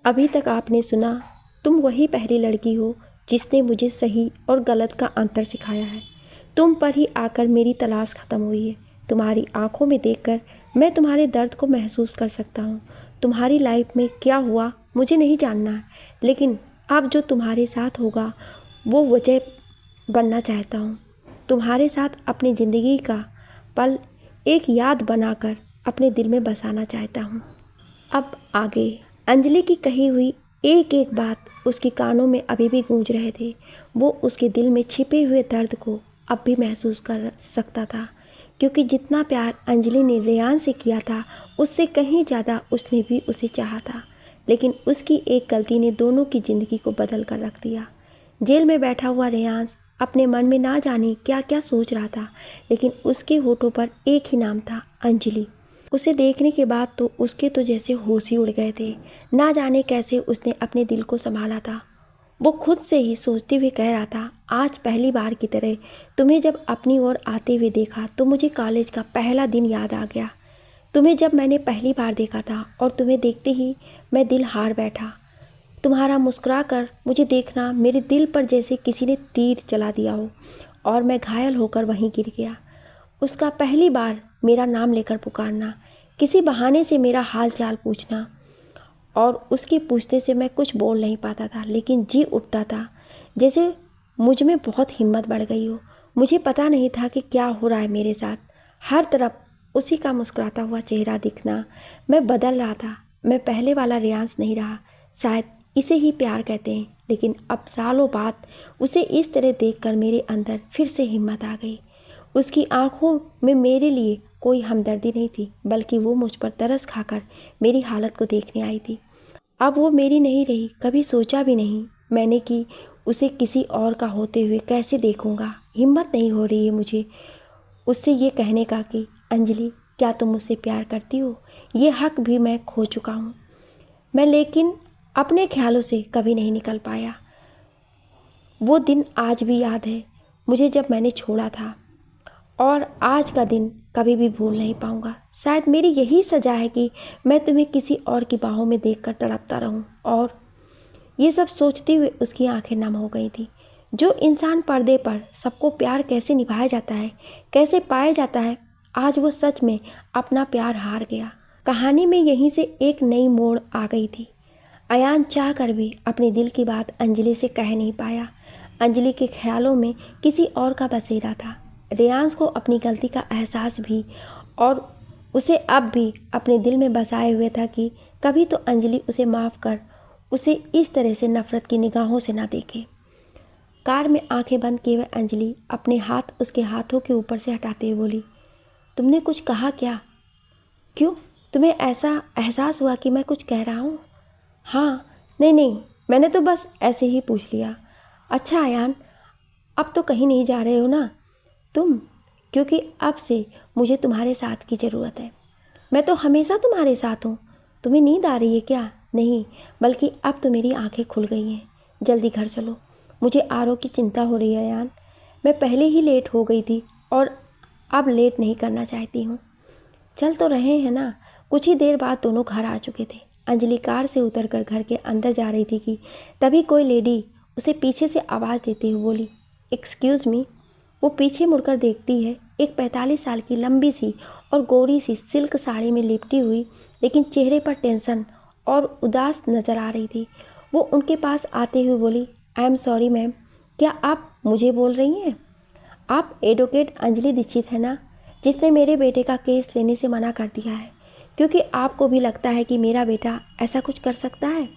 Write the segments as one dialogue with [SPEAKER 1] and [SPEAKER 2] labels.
[SPEAKER 1] अभी तक आपने सुना, तुम वही पहली लड़की हो जिसने मुझे सही और गलत का अंतर सिखाया है। तुम पर ही आकर मेरी तलाश ख़त्म हुई है। तुम्हारी आंखों में देखकर मैं तुम्हारे दर्द को महसूस कर सकता हूँ। तुम्हारी लाइफ में क्या हुआ मुझे नहीं जानना है, लेकिन अब जो तुम्हारे साथ होगा वो वजह बनना चाहता हूँ। तुम्हारे साथ अपनी ज़िंदगी का पल एक याद बनाकर अपने दिल में बसाना चाहता हूँ। अब आगे अंजलि की कही हुई एक एक बात उसके कानों में अभी भी गूंज रहे थे। वो उसके दिल में छिपे हुए दर्द को अब भी महसूस कर सकता था, क्योंकि जितना प्यार अंजलि ने रेयान से किया था उससे कहीं ज़्यादा उसने भी उसे चाहा था। लेकिन उसकी एक गलती ने दोनों की ज़िंदगी को बदल कर रख दिया। जेल में बैठा हुआ रेयांश अपने मन में ना जाने क्या क्या सोच रहा था, लेकिन उसके होठों पर एक ही नाम था, अंजलि। उसे देखने के बाद तो उसके तो जैसे होश ही उड़ गए थे। ना जाने कैसे उसने अपने दिल को संभाला था। वो खुद से ही सोचते हुए कह रहा था, आज पहली बार की तरह तुम्हें जब अपनी ओर आते हुए देखा तो मुझे कॉलेज का पहला दिन याद आ गया। तुम्हें जब मैंने पहली बार देखा था और तुम्हें देखते ही मैं दिल हार बैठा। तुम्हारा मुस्कुरा कर मुझे देखना मेरे दिल पर जैसे किसी ने तीर चला दिया हो और मैं घायल होकर वहीं गिर गया। उसका पहली बार मेरा नाम लेकर पुकारना, किसी बहाने से मेरा हाल चाल पूछना, और उसके पूछते से मैं कुछ बोल नहीं पाता था, लेकिन जी उठता था जैसे मुझ में बहुत हिम्मत बढ़ गई हो। मुझे पता नहीं था कि क्या हो रहा है मेरे साथ। हर तरफ उसी का मुस्कुराता हुआ चेहरा दिखना। मैं बदल रहा था। मैं पहले वाला रेयांश नहीं रहा। शायद इसे ही प्यार कहते हैं। लेकिन अब सालों बाद उसे इस तरह देखकर मेरे अंदर फिर से हिम्मत आ गई। उसकी आंखों में मेरे लिए कोई हमदर्दी नहीं थी, बल्कि वो मुझ पर तरस खाकर मेरी हालत को देखने आई थी। अब वो मेरी नहीं रही। कभी सोचा भी नहीं मैंने कि उसे किसी और का होते हुए कैसे देखूंगा। हिम्मत नहीं हो रही है मुझे उससे ये कहने का कि अंजलि, क्या तुम मुझसे प्यार करती हो? ये हक भी मैं खो चुका हूँ मैं, लेकिन अपने ख्यालों से कभी नहीं निकल पाया। वो दिन आज भी याद है मुझे जब मैंने छोड़ा था, और आज का दिन कभी भी भूल नहीं पाऊंगा। शायद मेरी यही सजा है कि मैं तुम्हें किसी और की बाहों में देखकर तड़पता रहूं। और ये सब सोचते हुए उसकी आंखें नम हो गई थी। जो इंसान पर्दे पर सबको प्यार कैसे निभाया जाता है, कैसे पाया जाता है, आज वो सच में अपना प्यार हार गया। कहानी में यहीं से एक नई मोड़ आ गई थी। अयान चाह कर भी अपने दिल की बात अंजलि से कह नहीं पाया। अंजलि के ख्यालों में किसी और का बसेरा था। रेयांश को अपनी गलती का एहसास भी, और उसे अब भी अपने दिल में बसाए हुए था कि कभी तो अंजलि उसे माफ़ कर उसे इस तरह से नफ़रत की निगाहों से ना देखे। कार में आंखें बंद किए हुए अंजलि अपने हाथ उसके हाथों के ऊपर से हटाते हुए बोली, तुमने कुछ कहा क्या? क्यों, तुम्हें ऐसा एहसास हुआ कि मैं कुछ कह रहा हूँ? हाँ, नहीं, मैंने तो बस ऐसे ही पूछ लिया। अच्छा अयान, अब तो कहीं नहीं जा रहे हो ना तुम? क्योंकि अब से मुझे तुम्हारे साथ की ज़रूरत है। मैं तो हमेशा तुम्हारे साथ हूँ। तुम्हें नींद आ रही है क्या? नहीं, बल्कि अब तो मेरी आंखें खुल गई हैं। जल्दी घर चलो, मुझे आरव की चिंता हो रही है अयान। मैं पहले ही लेट हो गई थी और अब लेट नहीं करना चाहती हूँ। चल तो रहे हैं ना। कुछ ही देर बाद दोनों घर आ चुके थे। अंजलि कार से उतरकर घर के अंदर जा रही थी कि तभी कोई लेडी उसे पीछे से आवाज़ देते हुए बोली, एक्सक्यूज़ मी। वो पीछे मुड़कर देखती है। एक 45 साल की लंबी सी और गोरी सी सिल्क साड़ी में लिपटी हुई, लेकिन चेहरे पर टेंशन और उदास नज़र आ रही थी। वो उनके पास आते हुए बोली, आई एम सॉरी मैम, क्या आप मुझे बोल रही हैं? आप एडवोकेट अंजलि दीक्षित है ना, जिसने मेरे बेटे का केस लेने से मना कर दिया है, क्योंकि आपको भी लगता है कि मेरा बेटा ऐसा कुछ कर सकता है।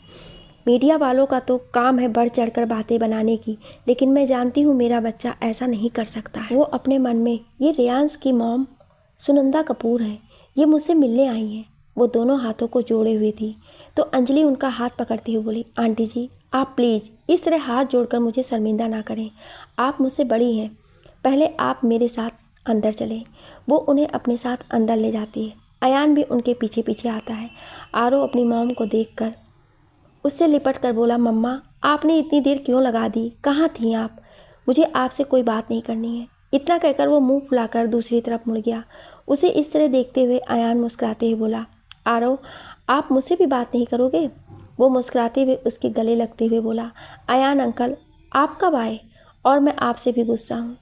[SPEAKER 1] मीडिया वालों का तो काम है बढ़ चढ़कर बातें बनाने की, लेकिन मैं जानती हूँ मेरा बच्चा ऐसा नहीं कर सकता है। वो अपने मन में, ये रेयांश की मॉम सुनंदा कपूर है, ये मुझसे मिलने आई हैं। वो दोनों हाथों को जोड़े हुए थी तो अंजलि उनका हाथ पकड़ती हुई बोली, आंटी जी, आप प्लीज़ इस तरह हाथ जोड़कर मुझे शर्मिंदा ना करें। आप मुझसे बड़ी हैं, पहले आप मेरे साथ अंदर चलें। वो उन्हें अपने साथ अंदर ले जाती है। अयान भी उनके पीछे पीछे आता है। आरव अपनी मॉम को देखकर उससे लिपट कर बोला, मम्मा आपने इतनी देर क्यों लगा दी? कहाँ थी आप? मुझे आपसे कोई बात नहीं करनी है। इतना कहकर वो मुंह फुलाकर दूसरी तरफ मुड़ गया। उसे इस तरह देखते हुए अयान मुस्कुराते हुए बोला, आरव आप मुझसे भी बात नहीं करोगे? वो मुस्कुराते हुए उसके गले लगते हुए बोला, अयान अंकल, आप कब आए? और मैं आपसे भी गुस्सा हूँ।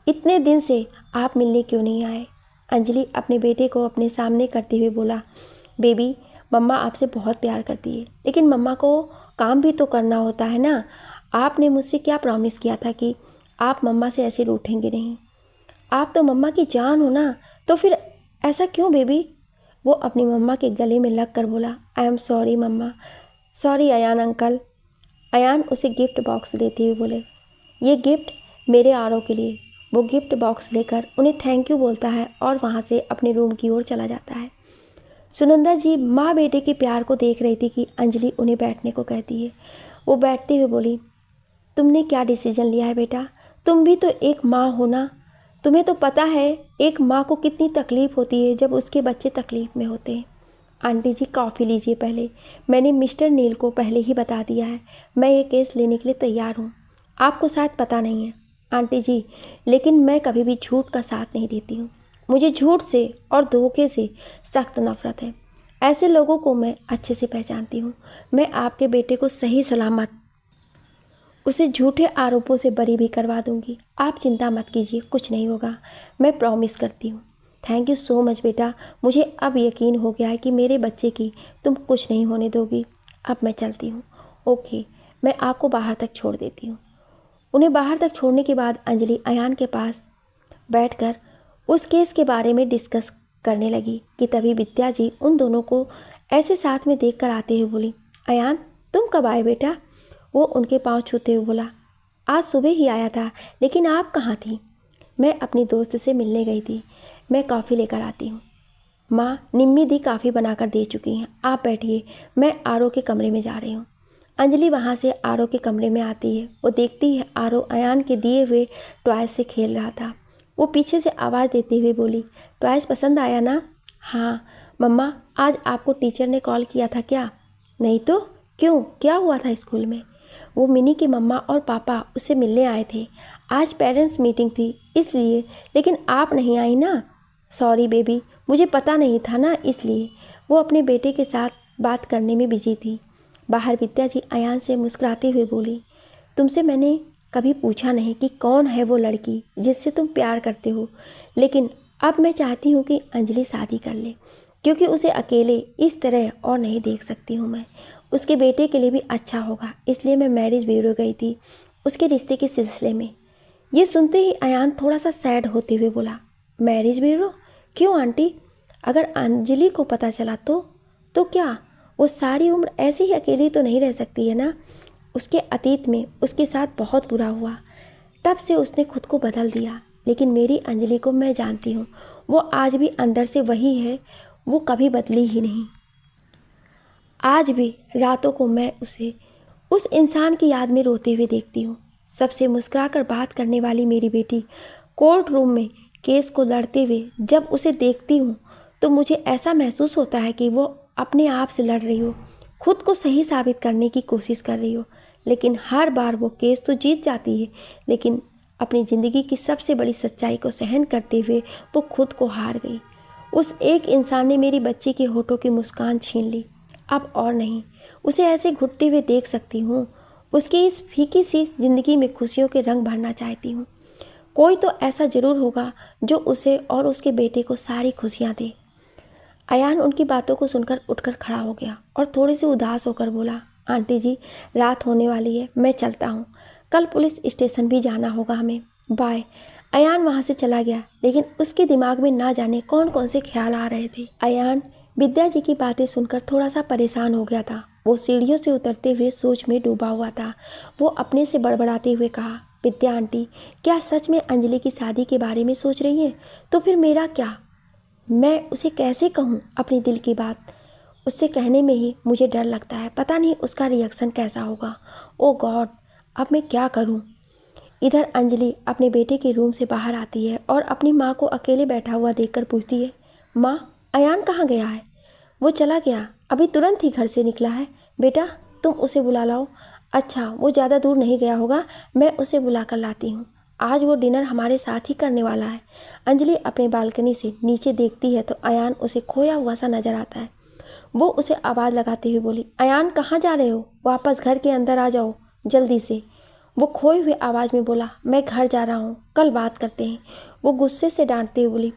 [SPEAKER 1] इतने दिन से आप मिलने क्यों नहीं आए? अंजलि अपने बेटे को अपने सामने करते हुए बोला, बेबी, मम्मा आपसे बहुत प्यार करती है, लेकिन मम्मा को काम भी तो करना होता है ना। आपने मुझसे क्या प्रॉमिस किया था कि आप मम्मा से ऐसे रूठेंगे नहीं? आप तो मम्मा की जान हो ना, तो फिर ऐसा क्यों बेबी? वो अपनी मम्मा के गले में लग कर बोला, I am sorry mamma. Sorry Ayaan uncle. Ayaan उसे गिफ्ट बॉक्स देते हुए बोले, ये गिफ्ट मेरे आरव के लिए। वो गिफ्ट बॉक्स लेकर उन्हें थैंक यू बोलता है और वहाँ से अपने रूम की ओर चला जाता है। सुनंदा जी माँ बेटे के प्यार को देख रही थी कि अंजलि उन्हें बैठने को कहती है। वो बैठते हुए बोली, तुमने क्या डिसीजन लिया है बेटा? तुम भी तो एक माँ हो ना। तुम्हें तो पता है एक माँ को कितनी तकलीफ़ होती है जब उसके बच्चे तकलीफ़ में होते हैं। आंटी जी कॉफ़ी लीजिए पहले। मैंने मिस्टर नील को पहले ही बता दिया है, मैं ये केस लेने के लिए तैयार हूँ। आपको शायद पता नहीं है आंटी जी, लेकिन मैं कभी भी झूठ का साथ नहीं देती हूँ। मुझे झूठ से और धोखे से सख्त नफरत है। ऐसे लोगों को मैं अच्छे से पहचानती हूँ। मैं आपके बेटे को सही सलामत उसे झूठे आरोपों से बरी भी करवा दूंगी। आप चिंता मत कीजिए, कुछ नहीं होगा, मैं प्रॉमिस करती हूँ। थैंक यू सो मच बेटा। मुझे अब यकीन हो गया है कि मेरे बच्चे की तुम कुछ नहीं होने दोगी। अब मैं चलती हूँ। ओके, मैं आपको बाहर तक छोड़ देती हूँ। उन्हें बाहर तक छोड़ने के बाद अंजलि अयान के पास बैठकर उस केस के बारे में डिस्कस करने लगी कि तभी विद्या जी उन दोनों को ऐसे साथ में देख कर आते हुए बोली, अयान तुम कब आए बेटा? वो उनके पांव छूते हुए बोला, आज सुबह ही आया था, लेकिन आप कहाँ थी? मैं अपनी दोस्त से मिलने गई थी। मैं कॉफ़ी लेकर आती हूँ। माँ, निम्मी दी काफ़ी बनाकर दे चुकी हैं, आप बैठिए, मैं आरो के कमरे में जा रही हूँ। अंजलि वहाँ से आरो के कमरे में आती है। वो देखती है आरो अयान के दिए हुए टॉयज से खेल रहा था। वो पीछे से आवाज़ देते हुए बोली, टॉयज पसंद आया ना? हाँ मम्मा, आज आपको टीचर ने कॉल किया था क्या? नहीं तो क्यों, क्या हुआ था स्कूल में? वो मिनी की मम्मा और पापा उससे मिलने आए थे। आज पेरेंट्स मीटिंग थी इसलिए, लेकिन आप नहीं आई ना। सॉरी बेबी, मुझे पता नहीं था ना, इसलिए। वो अपने बेटे के साथ बात करने में बिजी थी। बाहर विद्या जी अयान से मुस्कुराते हुए बोली, तुमसे मैंने कभी पूछा नहीं कि कौन है वो लड़की जिससे तुम प्यार करते हो, लेकिन अब मैं चाहती हूँ कि अंजलि शादी कर ले, क्योंकि उसे अकेले इस तरह और नहीं देख सकती हूँ मैं। उसके बेटे के लिए भी अच्छा होगा, इसलिए मैं मैरिज ब्यूरो गई थी उसके रिश्ते के सिलसिले में। ये सुनते ही अयान थोड़ा सा सैड होते हुए बोला, मैरिज ब्यूरो? क्यों आंटी? अगर अंजलि को पता चला तो क्या? वो सारी उम्र ऐसे ही अकेली तो नहीं रह सकती है ना। उसके अतीत में उसके साथ बहुत बुरा हुआ, तब से उसने खुद को बदल दिया, लेकिन मेरी अंजलि को मैं जानती हूँ, वो आज भी अंदर से वही है, वो कभी बदली ही नहीं। आज भी रातों को मैं उसे उस इंसान की याद में रोते हुए देखती हूँ। सबसे मुस्कुराकर बात करने वाली मेरी बेटी कोर्ट रूम में केस को लड़ते हुए जब उसे देखती हूँ तो मुझे ऐसा महसूस होता है कि वो अपने आप से लड़ रही हो, खुद को सही साबित करने की कोशिश कर रही हो, लेकिन हर बार वो केस तो जीत जाती है, लेकिन अपनी ज़िंदगी की सबसे बड़ी सच्चाई को सहन करते हुए वो खुद को हार गई। उस एक इंसान ने मेरी बच्ची के होठों की मुस्कान छीन ली। अब और नहीं उसे ऐसे घुटते हुए देख सकती हूँ। उसकी इस फीकी सी ज़िंदगी में खुशियों के रंग भरना चाहती हूँ। कोई तो ऐसा ज़रूर होगा जो उसे और उसके बेटे को सारी खुशियाँ दे। अयान उनकी बातों को सुनकर उठकर खड़ा हो गया और थोड़ी सी उदास होकर बोला, आंटी जी रात होने वाली है, मैं चलता हूँ, कल पुलिस स्टेशन भी जाना होगा हमें, बाय। अयान वहाँ से चला गया, लेकिन उसके दिमाग में ना जाने कौन कौन से ख्याल आ रहे थे। अयान विद्या जी की बातें सुनकर थोड़ा सा परेशान हो गया था। वो सीढ़ियों से उतरते हुए सोच में डूबा हुआ था। वो अपने से बड़बड़ाते हुए कहा, विद्या आंटी, क्या सच में अंजलि की शादी के बारे में सोच रही है? तो फिर मेरा क्या? मैं उसे कैसे कहूँ अपनी दिल की बात? उससे कहने में ही मुझे डर लगता है, पता नहीं उसका रिएक्शन कैसा होगा। ओ गॉड, अब मैं क्या करूँ? इधर अंजलि अपने बेटे के रूम से बाहर आती है और अपनी माँ को अकेले बैठा हुआ देखकर पूछती है, माँ अयान कहाँ गया है? वो चला गया, अभी तुरंत ही घर से निकला है। बेटा तुम उसे बुला लाओ। अच्छा, वो ज़्यादा दूर नहीं गया होगा, मैं उसे बुला कर लाती हूँ। आज वो डिनर हमारे साथ ही करने वाला है। अंजलि अपने बालकनी से नीचे देखती है तो अयान उसे खोया हुआ सा नजर आता है। वो उसे आवाज़ लगाते हुए बोली, अयान कहाँ जा रहे हो? वापस घर के अंदर आ जाओ जल्दी से। वो खोए हुए आवाज़ में बोला, मैं घर जा रहा हूँ, कल बात करते हैं। वो गुस्से से डांटते हुए बोली,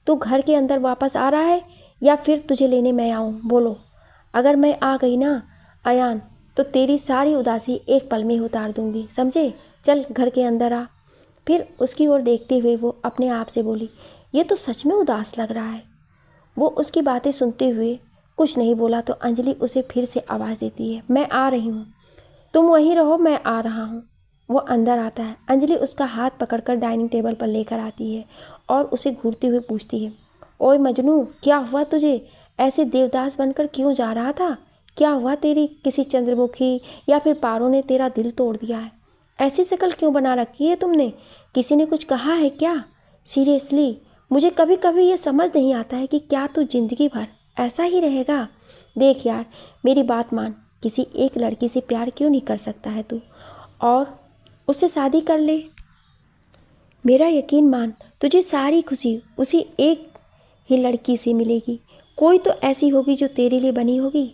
[SPEAKER 1] तू घर के अंदर वापस आ रहा है या फिर तुझे लेने मैं आऊँ? बोलो। अगर मैं आ गई ना अयान तो तेरी सारी उदासी एक पल में उतार दूंगी, समझे? चल घर के अंदर आ। फिर उसकी ओर देखते हुए वो अपने आप से बोली, ये तो सच में उदास लग रहा है। वो उसकी बातें सुनते हुए कुछ नहीं बोला तो अंजलि उसे फिर से आवाज़ देती है, मैं आ रही हूँ, तुम वहीं रहो, मैं आ रहा हूँ। वो अंदर आता है। अंजलि उसका हाथ पकड़कर डाइनिंग टेबल पर लेकर आती है और उसे घूरते हुए पूछती है, ओए मजनू, क्या हुआ तुझे? ऐसे देवदास बनकर क्यों जा रहा था? क्या हुआ? तेरी किसी चंद्रमुखी या फिर पारों ने तेरा दिल तोड़ दिया है? ऐसी शक्ल क्यों बना रखी है तुमने? किसी ने कुछ कहा है क्या? सीरियसली मुझे कभी कभी ये समझ नहीं आता है कि क्या तू जिंदगी भर ऐसा ही रहेगा? देख यार, मेरी बात मान, किसी एक लड़की से प्यार क्यों नहीं कर सकता है तू, और उससे शादी कर ले। मेरा यकीन मान, तुझे सारी खुशी उसी एक ही लड़की से मिलेगी। कोई तो ऐसी होगी जो तेरे लिए बनी होगी।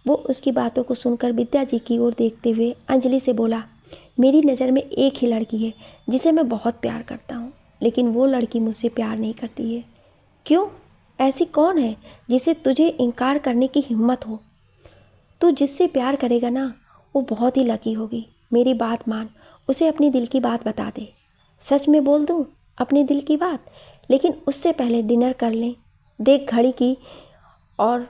[SPEAKER 1] वो उसकी बातों को सुनकर विद्या जी की ओर देखते हुए अंजलि से बोला, मेरी नज़र में एक ही लड़की है जिसे मैं बहुत प्यार करता हूँ, लेकिन वो लड़की मुझसे प्यार नहीं करती है। क्यों? ऐसी कौन है जिसे तुझे इनकार करने की हिम्मत हो? तू जिससे प्यार करेगा ना, वो बहुत ही लकी होगी। मेरी बात मान, उसे अपनी दिल की बात बता दे। सच में बोल दूँ अपने दिल की बात, लेकिन उससे पहले डिनर कर लें। देख घड़ी की और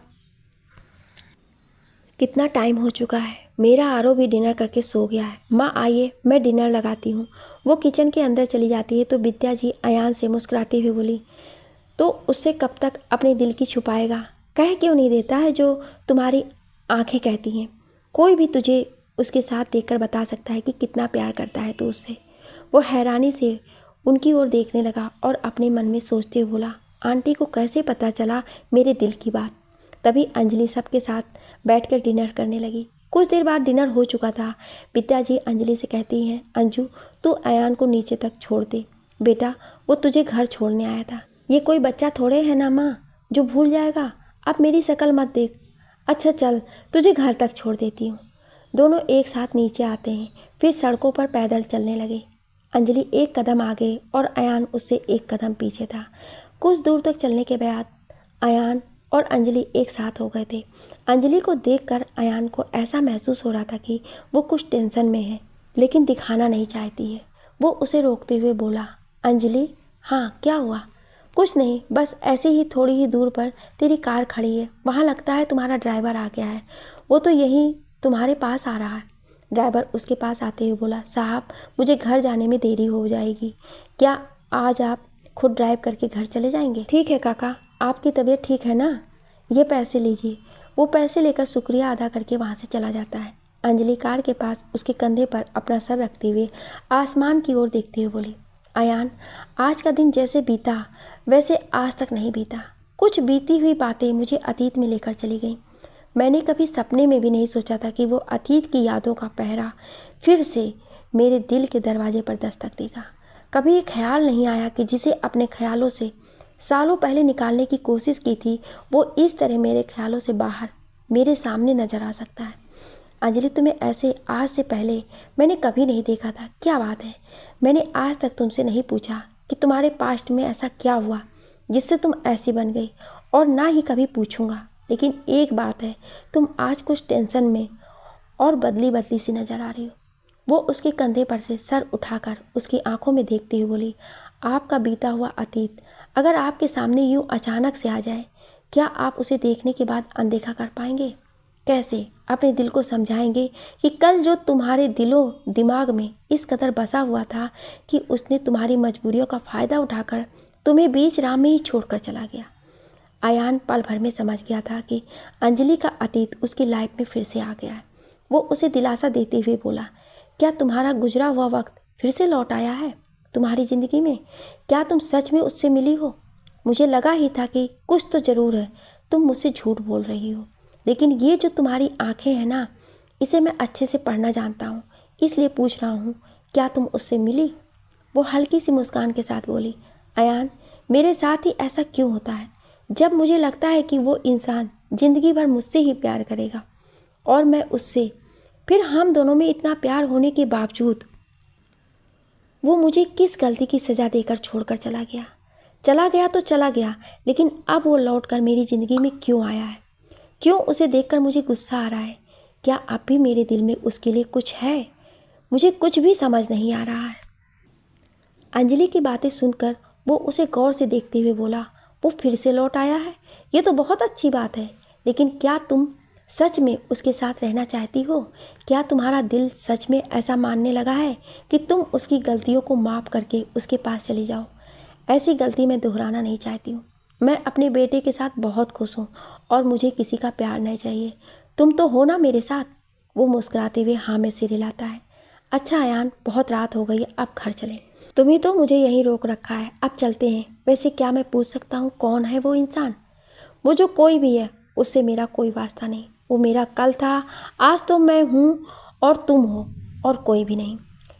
[SPEAKER 1] कितना टाइम हो चुका है। मेरा आरो भी डिनर करके सो गया है। माँ आइए, मैं डिनर लगाती हूँ। वो किचन के अंदर चली जाती है तो विद्या जी अयान से मुस्कुराते हुए बोली, तो उससे कब तक अपने दिल की छुपाएगा? कह क्यों नहीं देता है जो तुम्हारी आंखें कहती हैं? कोई भी तुझे उसके साथ देखकर बता सकता है कि कितना प्यार करता है तू उससे। वो हैरानी से उनकी ओर देखने लगा और अपने मन में सोचते हुए बोला, आंटी को कैसे पता चला मेरे दिल की बात? तभी अंजलि सबके साथ बैठकर डिनर करने लगी। कुछ देर बाद डिनर हो चुका था। पिताजी अंजलि से कहती हैं, अंजू तू अयान को नीचे तक छोड़ दे। बेटा वो तुझे घर छोड़ने आया था। ये कोई बच्चा थोड़े है ना माँ जो भूल जाएगा। अब मेरी शक्ल मत देख। अच्छा चल, तुझे घर तक छोड़ देती हूँ। दोनों एक साथ नीचे आते हैं, फिर सड़कों पर पैदल चलने लगे। अंजलि एक कदम आगे और अयान उससे एक कदम पीछे था। कुछ दूर तक चलने के बाद अयान और अंजलि एक साथ हो गए थे। अंजलि को देखकर अयान को ऐसा महसूस हो रहा था कि वो कुछ टेंशन में है, लेकिन दिखाना नहीं चाहती है। वो उसे रोकते हुए बोला, अंजलि हाँ क्या हुआ? कुछ नहीं, बस ऐसे ही थोड़ी ही दूर पर तेरी कार खड़ी है, वहाँ लगता है तुम्हारा ड्राइवर आ गया है। वो तो यहीं तुम्हारे पास आ रहा है। ड्राइवर उसके पास आते हुए बोला, साहब मुझे घर जाने में देरी हो जाएगी, क्या आज आप खुद ड्राइव करके घर चले जाएंगे? ठीक है काका, आपकी तबीयत ठीक है ना? ये पैसे लीजिए। वो पैसे लेकर शुक्रिया अदा करके वहाँ से चला जाता है। अंजलि कार के पास उसके कंधे पर अपना सर रखते हुए आसमान की ओर देखते हुए बोली, अयान आज का दिन जैसे बीता वैसे आज तक नहीं बीता। कुछ बीती हुई बातें मुझे अतीत में लेकर चली गई। मैंने कभी सपने में भी नहीं सोचा था कि वो अतीत की यादों का पहरा फिर से मेरे दिल के दरवाजे पर दस्तक देगा। कभी ये ख्याल नहीं आया कि जिसे अपने ख्यालों से सालों पहले निकालने की कोशिश की थी, वो इस तरह मेरे ख्यालों से बाहर मेरे सामने नजर आ सकता है। अंजलि तुम्हें ऐसे आज से पहले मैंने कभी नहीं देखा था। क्या बात है, मैंने आज तक तुमसे नहीं पूछा कि तुम्हारे पास्ट में ऐसा क्या हुआ जिससे तुम ऐसी बन गई, और ना ही कभी पूछूंगा। लेकिन एक बात है, तुम आज कुछ टेंशन में और बदली बदली सी नजर आ रही हो। वो उसके कंधे पर से सर उठाकर उसकी आंखों में देखते हुए बोली, आपका बीता हुआ अतीत अगर आपके सामने यूं अचानक से आ जाए, क्या आप उसे देखने के बाद अनदेखा कर पाएंगे? कैसे अपने दिल को समझाएंगे कि कल जो तुम्हारे दिलो दिमाग में इस कदर बसा हुआ था कि उसने तुम्हारी मजबूरियों का फ़ायदा उठाकर तुम्हें बीच राह में ही छोड़कर चला गया। अयान पल भर में समझ गया था कि अंजलि का अतीत उसकी लाइफ में फिर से आ गया है। वो उसे दिलासा देते हुए बोला, क्या तुम्हारा गुजरा हुआ वक्त फिर से लौट आया है तुम्हारी ज़िंदगी में? क्या तुम सच में उससे मिली हो? मुझे लगा ही था कि कुछ तो ज़रूर है, तुम मुझसे झूठ बोल रही हो। लेकिन ये जो तुम्हारी आंखें हैं ना, इसे मैं अच्छे से पढ़ना जानता हूँ, इसलिए पूछ रहा हूँ, क्या तुम उससे मिली? वो हल्की सी मुस्कान के साथ बोली, अयान मेरे साथ ही ऐसा क्यों होता है? जब मुझे लगता है कि वो इंसान ज़िंदगी भर मुझसे ही प्यार करेगा और मैं उससे। फिर हम दोनों में इतना प्यार होने के बावजूद वो मुझे किस गलती की सज़ा देकर छोड़कर चला गया? चला गया तो चला गया, लेकिन अब वो लौट कर मेरी ज़िंदगी में क्यों आया है? क्यों उसे देखकर मुझे गुस्सा आ रहा है? क्या अब भी मेरे दिल में उसके लिए कुछ है? मुझे कुछ भी समझ नहीं आ रहा है। अंजलि की बातें सुनकर वो उसे गौर से देखते हुए बोला, वो फिर से लौट आया है? ये तो बहुत अच्छी बात है, लेकिन क्या तुम सच में उसके साथ रहना चाहती हो? क्या तुम्हारा दिल सच में ऐसा मानने लगा है कि तुम उसकी गलतियों को माफ़ करके उसके पास चली जाओ? ऐसी गलती मैं दोहराना नहीं चाहती हूँ। मैं अपने बेटे के साथ बहुत खुश हूँ और मुझे किसी का प्यार नहीं चाहिए। तुम तो हो ना मेरे साथ? वो मुस्कुराते हुए हाँ में सिर हिलाता है। अच्छा अयान, बहुत रात हो गई है, अब घर चलें। तुम्ही तो मुझे यहीं रोक रखा है, अब चलते हैं। वैसे क्या मैं पूछ सकता हूँ कौन है वो इंसान? वो जो कोई भी है, उससे मेरा कोई वास्ता नहीं। वो मेरा कल था, आज तो मैं हूँ और तुम हो और कोई भी नहीं।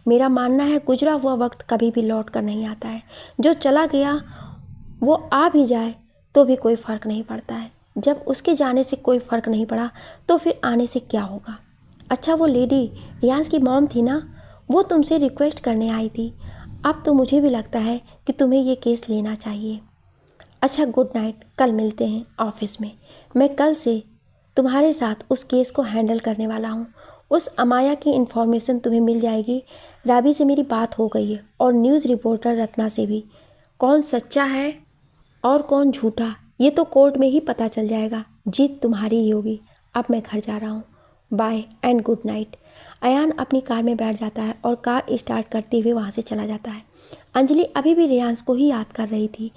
[SPEAKER 1] मेरा मानना है गुजरा हुआ वक्त कभी भी लौट कर नहीं आता है। जो चला गया वो आ भी जाए तो भी कोई फ़र्क नहीं पड़ता है। जब उसके जाने से कोई फ़र्क नहीं पड़ा तो फिर आने से क्या होगा? अच्छा, वो लेडी रियांश की मॉम थी ना, वो तुमसे रिक्वेस्ट करने आई थी। अब तो मुझे भी लगता है कि तुम्हें ये केस लेना चाहिए। अच्छा, गुड नाइट, कल मिलते हैं ऑफिस में। मैं कल से तुम्हारे साथ उस केस को हैंडल करने वाला हूँ। उस अमाया की इन्फॉर्मेशन तुम्हें मिल जाएगी। राबी से मेरी बात हो गई है और न्यूज़ रिपोर्टर रत्ना से भी। कौन सच्चा है और कौन झूठा, ये तो कोर्ट में ही पता चल जाएगा। जीत तुम्हारी ही होगी। अब मैं घर जा रहा हूँ। Bye and good night. Ayaan अपनी कार में बैठ जाता है और कार स्टार्ट करते हुए वहाँ से चला जाता है। अंजलि अभी भी रियांश को ही याद कर रही थी।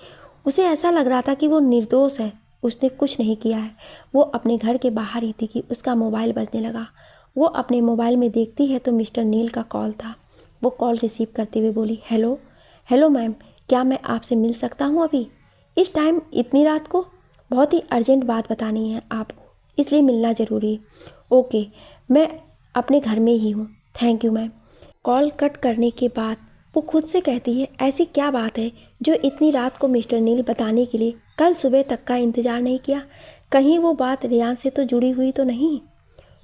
[SPEAKER 1] उसे ऐसा लग रहा था कि वो निर्दोष है, उसने कुछ नहीं किया है। वो अपने घर के बाहर ही थी कि उसका मोबाइल बजने लगा। वो अपने मोबाइल में देखती है तो मिस्टर नील का कॉल था। वो कॉल रिसीव करते हुए बोली, हेलो। हेलो मैम, क्या मैं आपसे मिल सकता हूँ अभी? इस टाइम इतनी रात को? बहुत ही अर्जेंट बात बतानी है आपको, इसलिए मिलना ज़रूरी है। ओके, मैं अपने घर में ही हूँ। Thank you ma'am. Call cut करने के बाद वो खुद से कहती है, ऐसी क्या बात है जो इतनी रात को मिस्टर नील बताने के लिए कल सुबह तक का इंतज़ार नहीं किया? कहीं वो बात रियांश से तो जुड़ी हुई तो नहीं?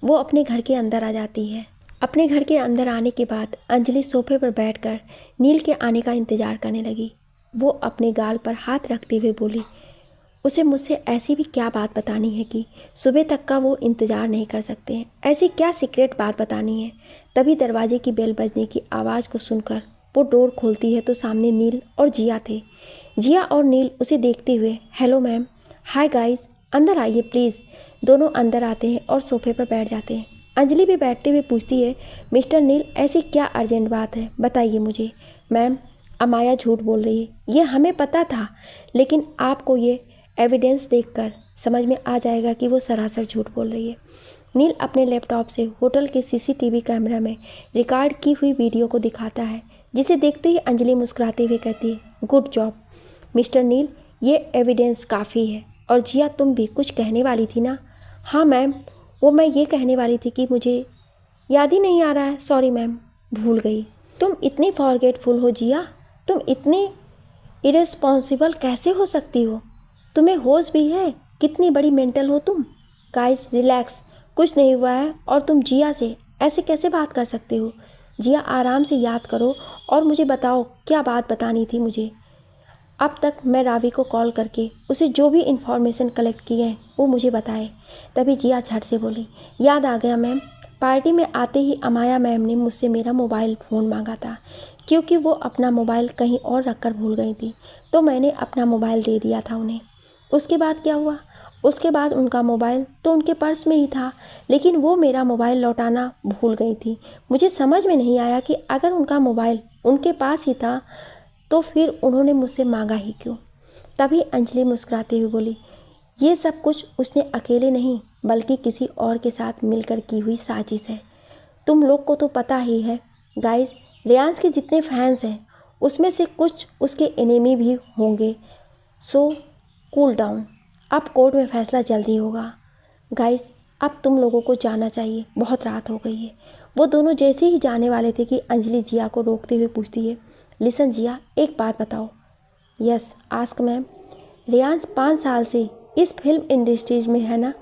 [SPEAKER 1] वो अपने घर के अंदर आ जाती है। अपने घर के अंदर आने के बाद अंजलि सोफे पर बैठकर नील के आने का इंतज़ार करने लगी। वो अपने गाल पर हाथ रखते हुए बोली, उसे मुझसे ऐसी भी क्या बात बतानी है कि सुबह तक का वो इंतज़ार नहीं कर सकते हैं? ऐसी क्या सीक्रेट बात बतानी है? तभी दरवाजे की बेल बजने की आवाज़ को सुनकर वो डोर खोलती है तो सामने नील और जिया थे। जिया और नील उसे देखते हुए, हेलो मैम, हाय गाइस, अंदर आइए प्लीज़। दोनों अंदर आते हैं और सोफे पर बैठ जाते हैं। अंजलि भी बैठते हुए पूछती है, मिस्टर नील, ऐसी क्या अर्जेंट बात है, बताइए मुझे। मैम, अमाया झूठ बोल रही है, ये हमें पता था, लेकिन आपको ये एविडेंस देखकर समझ में आ जाएगा कि वो सरासर झूठ बोल रही है। नील अपने लैपटॉप से होटल के सीसीटीवी कैमरा में रिकॉर्ड की हुई वीडियो को दिखाता है, जिसे देखते ही अंजलि मुस्कुराते हुए कहती है, गुड जॉब मिस्टर नील, ये एविडेंस काफ़ी है। और जिया, तुम भी कुछ कहने वाली थी ना? हाँ मैम, वो मैं ये कहने वाली थी कि मुझे याद ही नहीं आ रहा है, सॉरी मैम, भूल गई। तुम इतनी फॉरगेटफुल हो जिया, तुम इतनी इरेस्पॉन्सिबल कैसे हो सकती हो? तुम्हें होश भी है? कितनी बड़ी मेंटल हो तुम। गाइस रिलैक्स, कुछ नहीं हुआ है और तुम जिया से ऐसे कैसे बात कर सकते हो? जिया, आराम से याद करो और मुझे बताओ क्या बात बतानी थी मुझे। अब तक मैं रावी को कॉल करके उसे जो भी इन्फॉर्मेशन कलेक्ट की है वो मुझे बताए। तभी जिया झट से बोली, याद आ गया मैम, पार्टी में आते ही अमाया मैम ने मुझसे मेरा मोबाइल फ़ोन मांगा था, क्योंकि वो अपना मोबाइल कहीं और रख कर भूल गई थी, तो मैंने अपना मोबाइल दे दिया था उन्हें। उसके बाद क्या हुआ? उसके बाद उनका मोबाइल तो उनके पर्स में ही था, लेकिन वो मेरा मोबाइल लौटाना भूल गई थी। मुझे समझ में नहीं आया कि अगर उनका मोबाइल उनके पास ही था तो फिर उन्होंने मुझसे मांगा ही क्यों। तभी अंजलि मुस्कुराते हुए बोली, ये सब कुछ उसने अकेले नहीं बल्कि किसी और के साथ मिलकर की हुई साजिश है। तुम लोग को तो पता ही है गाइस, रियांश के जितने फैंस हैं उसमें से कुछ उसके एनिमी भी होंगे। सो कूल डाउन, अब कोर्ट में फैसला जल्दी होगा। गाइस, अब तुम लोगों को जाना चाहिए, बहुत रात हो गई है। वो दोनों जैसे ही जाने वाले थे कि अंजलि जिया को रोकते हुए पूछती है, लिसन जिया, एक बात बताओ। Yes ask ma'am. रियांश 5 साल से इस फिल्म इंडस्ट्रीज में है ना,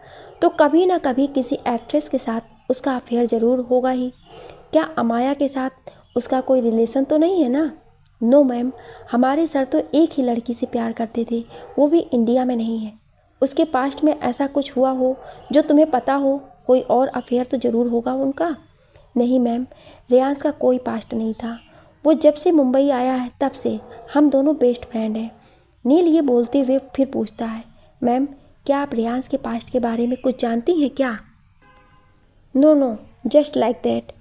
[SPEAKER 1] तो कभी ना कभी किसी एक्ट्रेस के साथ उसका अफेयर ज़रूर होगा ही। क्या अमाया के साथ उसका कोई रिलेशन तो नहीं है ना? नो मैम, हमारे सर तो एक ही लड़की से प्यार करते थे, वो भी इंडिया में नहीं है। उसके पास्ट में ऐसा कुछ हुआ हो जो तुम्हें पता हो, कोई और अफेयर तो ज़रूर होगा उनका। नहीं मैम, रेयांश का कोई पास्ट नहीं था। वो जब से मुंबई आया है तब से हम दोनों बेस्ट फ्रेंड हैं। नील ये बोलते हुए फिर पूछता है, मैम क्या आप रेयांश के पास्ट के बारे में कुछ जानती हैं क्या? No no, just like that.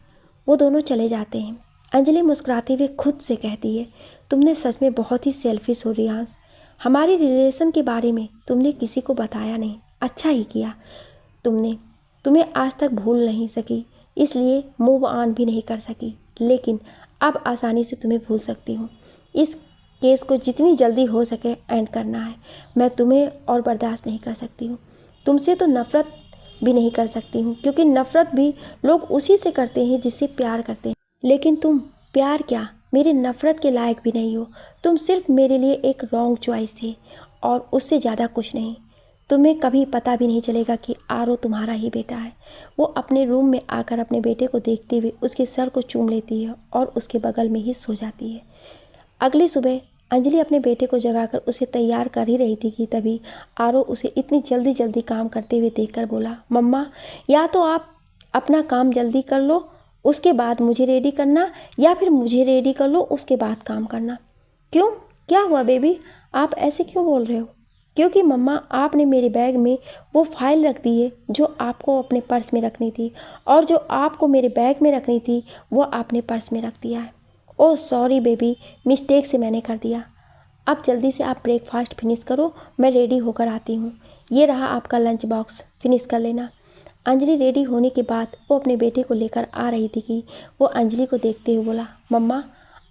[SPEAKER 1] वो दोनों चले जाते हैं। अंजलि मुस्कुराते हुए खुद से कहती है, तुमने सच में बहुत ही सेल्फिश हो रेयांश। हमारी रिलेशन के बारे में तुमने किसी को बताया नहीं, अच्छा ही किया। तुम्हें आज तक भूल नहीं सकी, इसलिए मूव ऑन भी नहीं कर सकी, लेकिन अब आसानी से तुम्हें भूल सकती हूँ। इस केस को जितनी जल्दी हो सके एंड करना है। मैं तुम्हें और बर्दाश्त नहीं कर सकती हूँ। तुमसे तो नफ़रत भी नहीं कर सकती हूँ, क्योंकि नफ़रत भी लोग उसी से करते हैं जिससे प्यार करते हैं। लेकिन तुम प्यार क्या, मेरी नफ़रत के लायक भी नहीं हो। तुम सिर्फ मेरे लिए एक रॉन्ग चॉइस थे और उससे ज़्यादा कुछ नहीं। तुम्हें कभी पता भी नहीं चलेगा कि आरो तुम्हारा ही बेटा है। वो अपने रूम में आकर अपने बेटे को देखते हुए उसके सर को चूम लेती है और उसके बगल में ही सो जाती है। अगली सुबह अंजलि अपने बेटे को जगाकर उसे तैयार कर ही रही थी कि तभी आरो उसे इतनी जल्दी जल्दी काम करते हुए देखकर बोला, मम्मा या तो आप अपना काम जल्दी कर लो उसके बाद मुझे रेडी करना, या फिर मुझे रेडी कर लो उसके बाद काम करना। क्यों, क्या हुआ बेबी, आप ऐसे क्यों बोल रहे हो? क्योंकि मम्मा आपने मेरे बैग में वो फाइल रख दी है जो आपको अपने पर्स में रखनी थी, और जो आपको मेरे बैग में रखनी थी वो आपने पर्स में रख दिया है। ओह सॉरी बेबी, मिस्टेक से मैंने कर दिया। अब जल्दी से आप ब्रेकफास्ट फिनिश करो, मैं रेडी होकर आती हूँ। ये रहा आपका लंच बॉक्स, फिनिश कर लेना। अंजलि रेडी होने के बाद वो अपने बेटे को लेकर आ रही थी कि वो अंजलि को देखते हुए बोला, मम्मा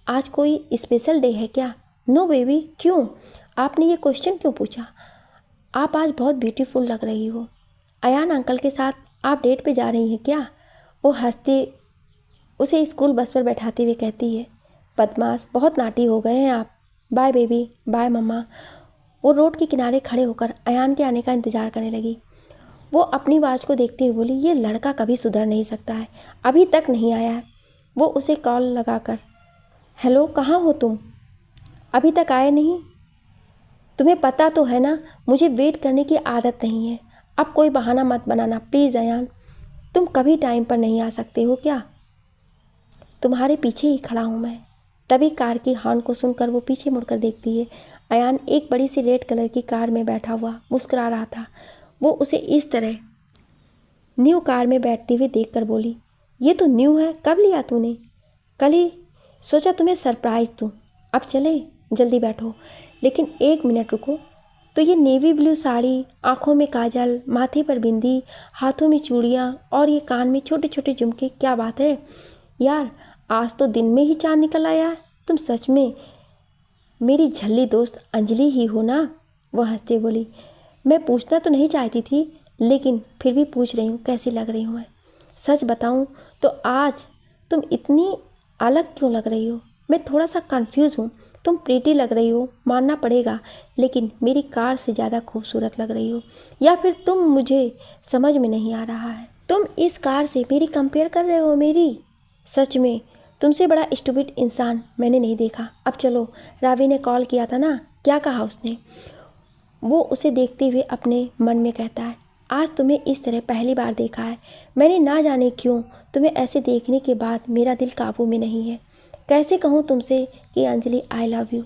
[SPEAKER 1] आज कोई स्पेशल डे है क्या? नो बेबी, क्यों? आपने ये क्वेश्चन क्यों पूछा? आप आज बहुत ब्यूटीफुल लग रही हो। अयान अंकल के साथ आप डेट पे जा रही हैं क्या? वो हंसती उसे स्कूल बस पर बैठाते हुए कहती है, बदमाश, बहुत नाटी हो गए हैं आप। बाय बेबी, बाय मम्मा। वो रोड के किनारे खड़े होकर अयान के आने का इंतज़ार करने लगी। वो अपनी वॉच को देखते हुए बोली, ये लड़का कभी सुधर नहीं सकता है, अभी तक नहीं आया है। वो उसे कॉल लगाकर, हेलो कहाँ हो तुम, अभी तक आए नहीं? तुम्हें पता तो है ना मुझे वेट करने की आदत नहीं है। अब कोई बहाना मत बनाना प्लीज़ अयान, तुम कभी टाइम पर नहीं आ सकते हो क्या? तुम्हारे पीछे ही खड़ा हूँ मैं। तभी कार की हॉर्न को सुनकर वो पीछे मुड़कर देखती है। अयान एक बड़ी सी रेड कलर की कार में बैठा हुआ मुस्कुरा रहा था। वो उसे इस तरह न्यू कार में बैठते हुए देखकर बोली, ये तो न्यू है, कब लिया तूने? कल ही, सोचा तुम्हें सरप्राइज़ दूँ। अब चले, जल्दी बैठो। लेकिन एक मिनट रुको, तो ये नेवी ब्लू साड़ी, आँखों में काजल, माथे पर बिंदी, हाथों में चूड़ियाँ और ये कान में छोटे छोटे झुमके, क्या बात है यार, आज तो दिन में ही चाँद निकल आया है। तुम सच में मेरी झल्ली दोस्त अंजलि ही हो ना? वो हंसते बोली, मैं पूछना तो नहीं चाहती थी, लेकिन फिर भी पूछ रही हूँ, कैसी लग रही हूँ मैं? सच बताऊँ तो आज तुम इतनी अलग क्यों लग रही हो? मैं थोड़ा सा कंफ्यूज हूँ। तुम प्रीटी लग रही हो, मानना पड़ेगा, लेकिन मेरी कार से ज़्यादा खूबसूरत लग रही हो, या फिर तुम, मुझे समझ में नहीं आ रहा है। तुम इस कार से मेरी कंपेयर कर रहे हो मेरी? सच में तुमसे बड़ा स्टूपिड इंसान मैंने नहीं देखा। अब चलो, रावी ने कॉल किया था ना, क्या कहा उसने? वो उसे देखते हुए अपने मन में कहता है, आज तुम्हें इस तरह पहली बार देखा है। मैंने ना जाने क्यों तुम्हें ऐसे देखने के बाद मेरा दिल काबू में नहीं है। कैसे कहूँ तुमसे कि Anjali I love you,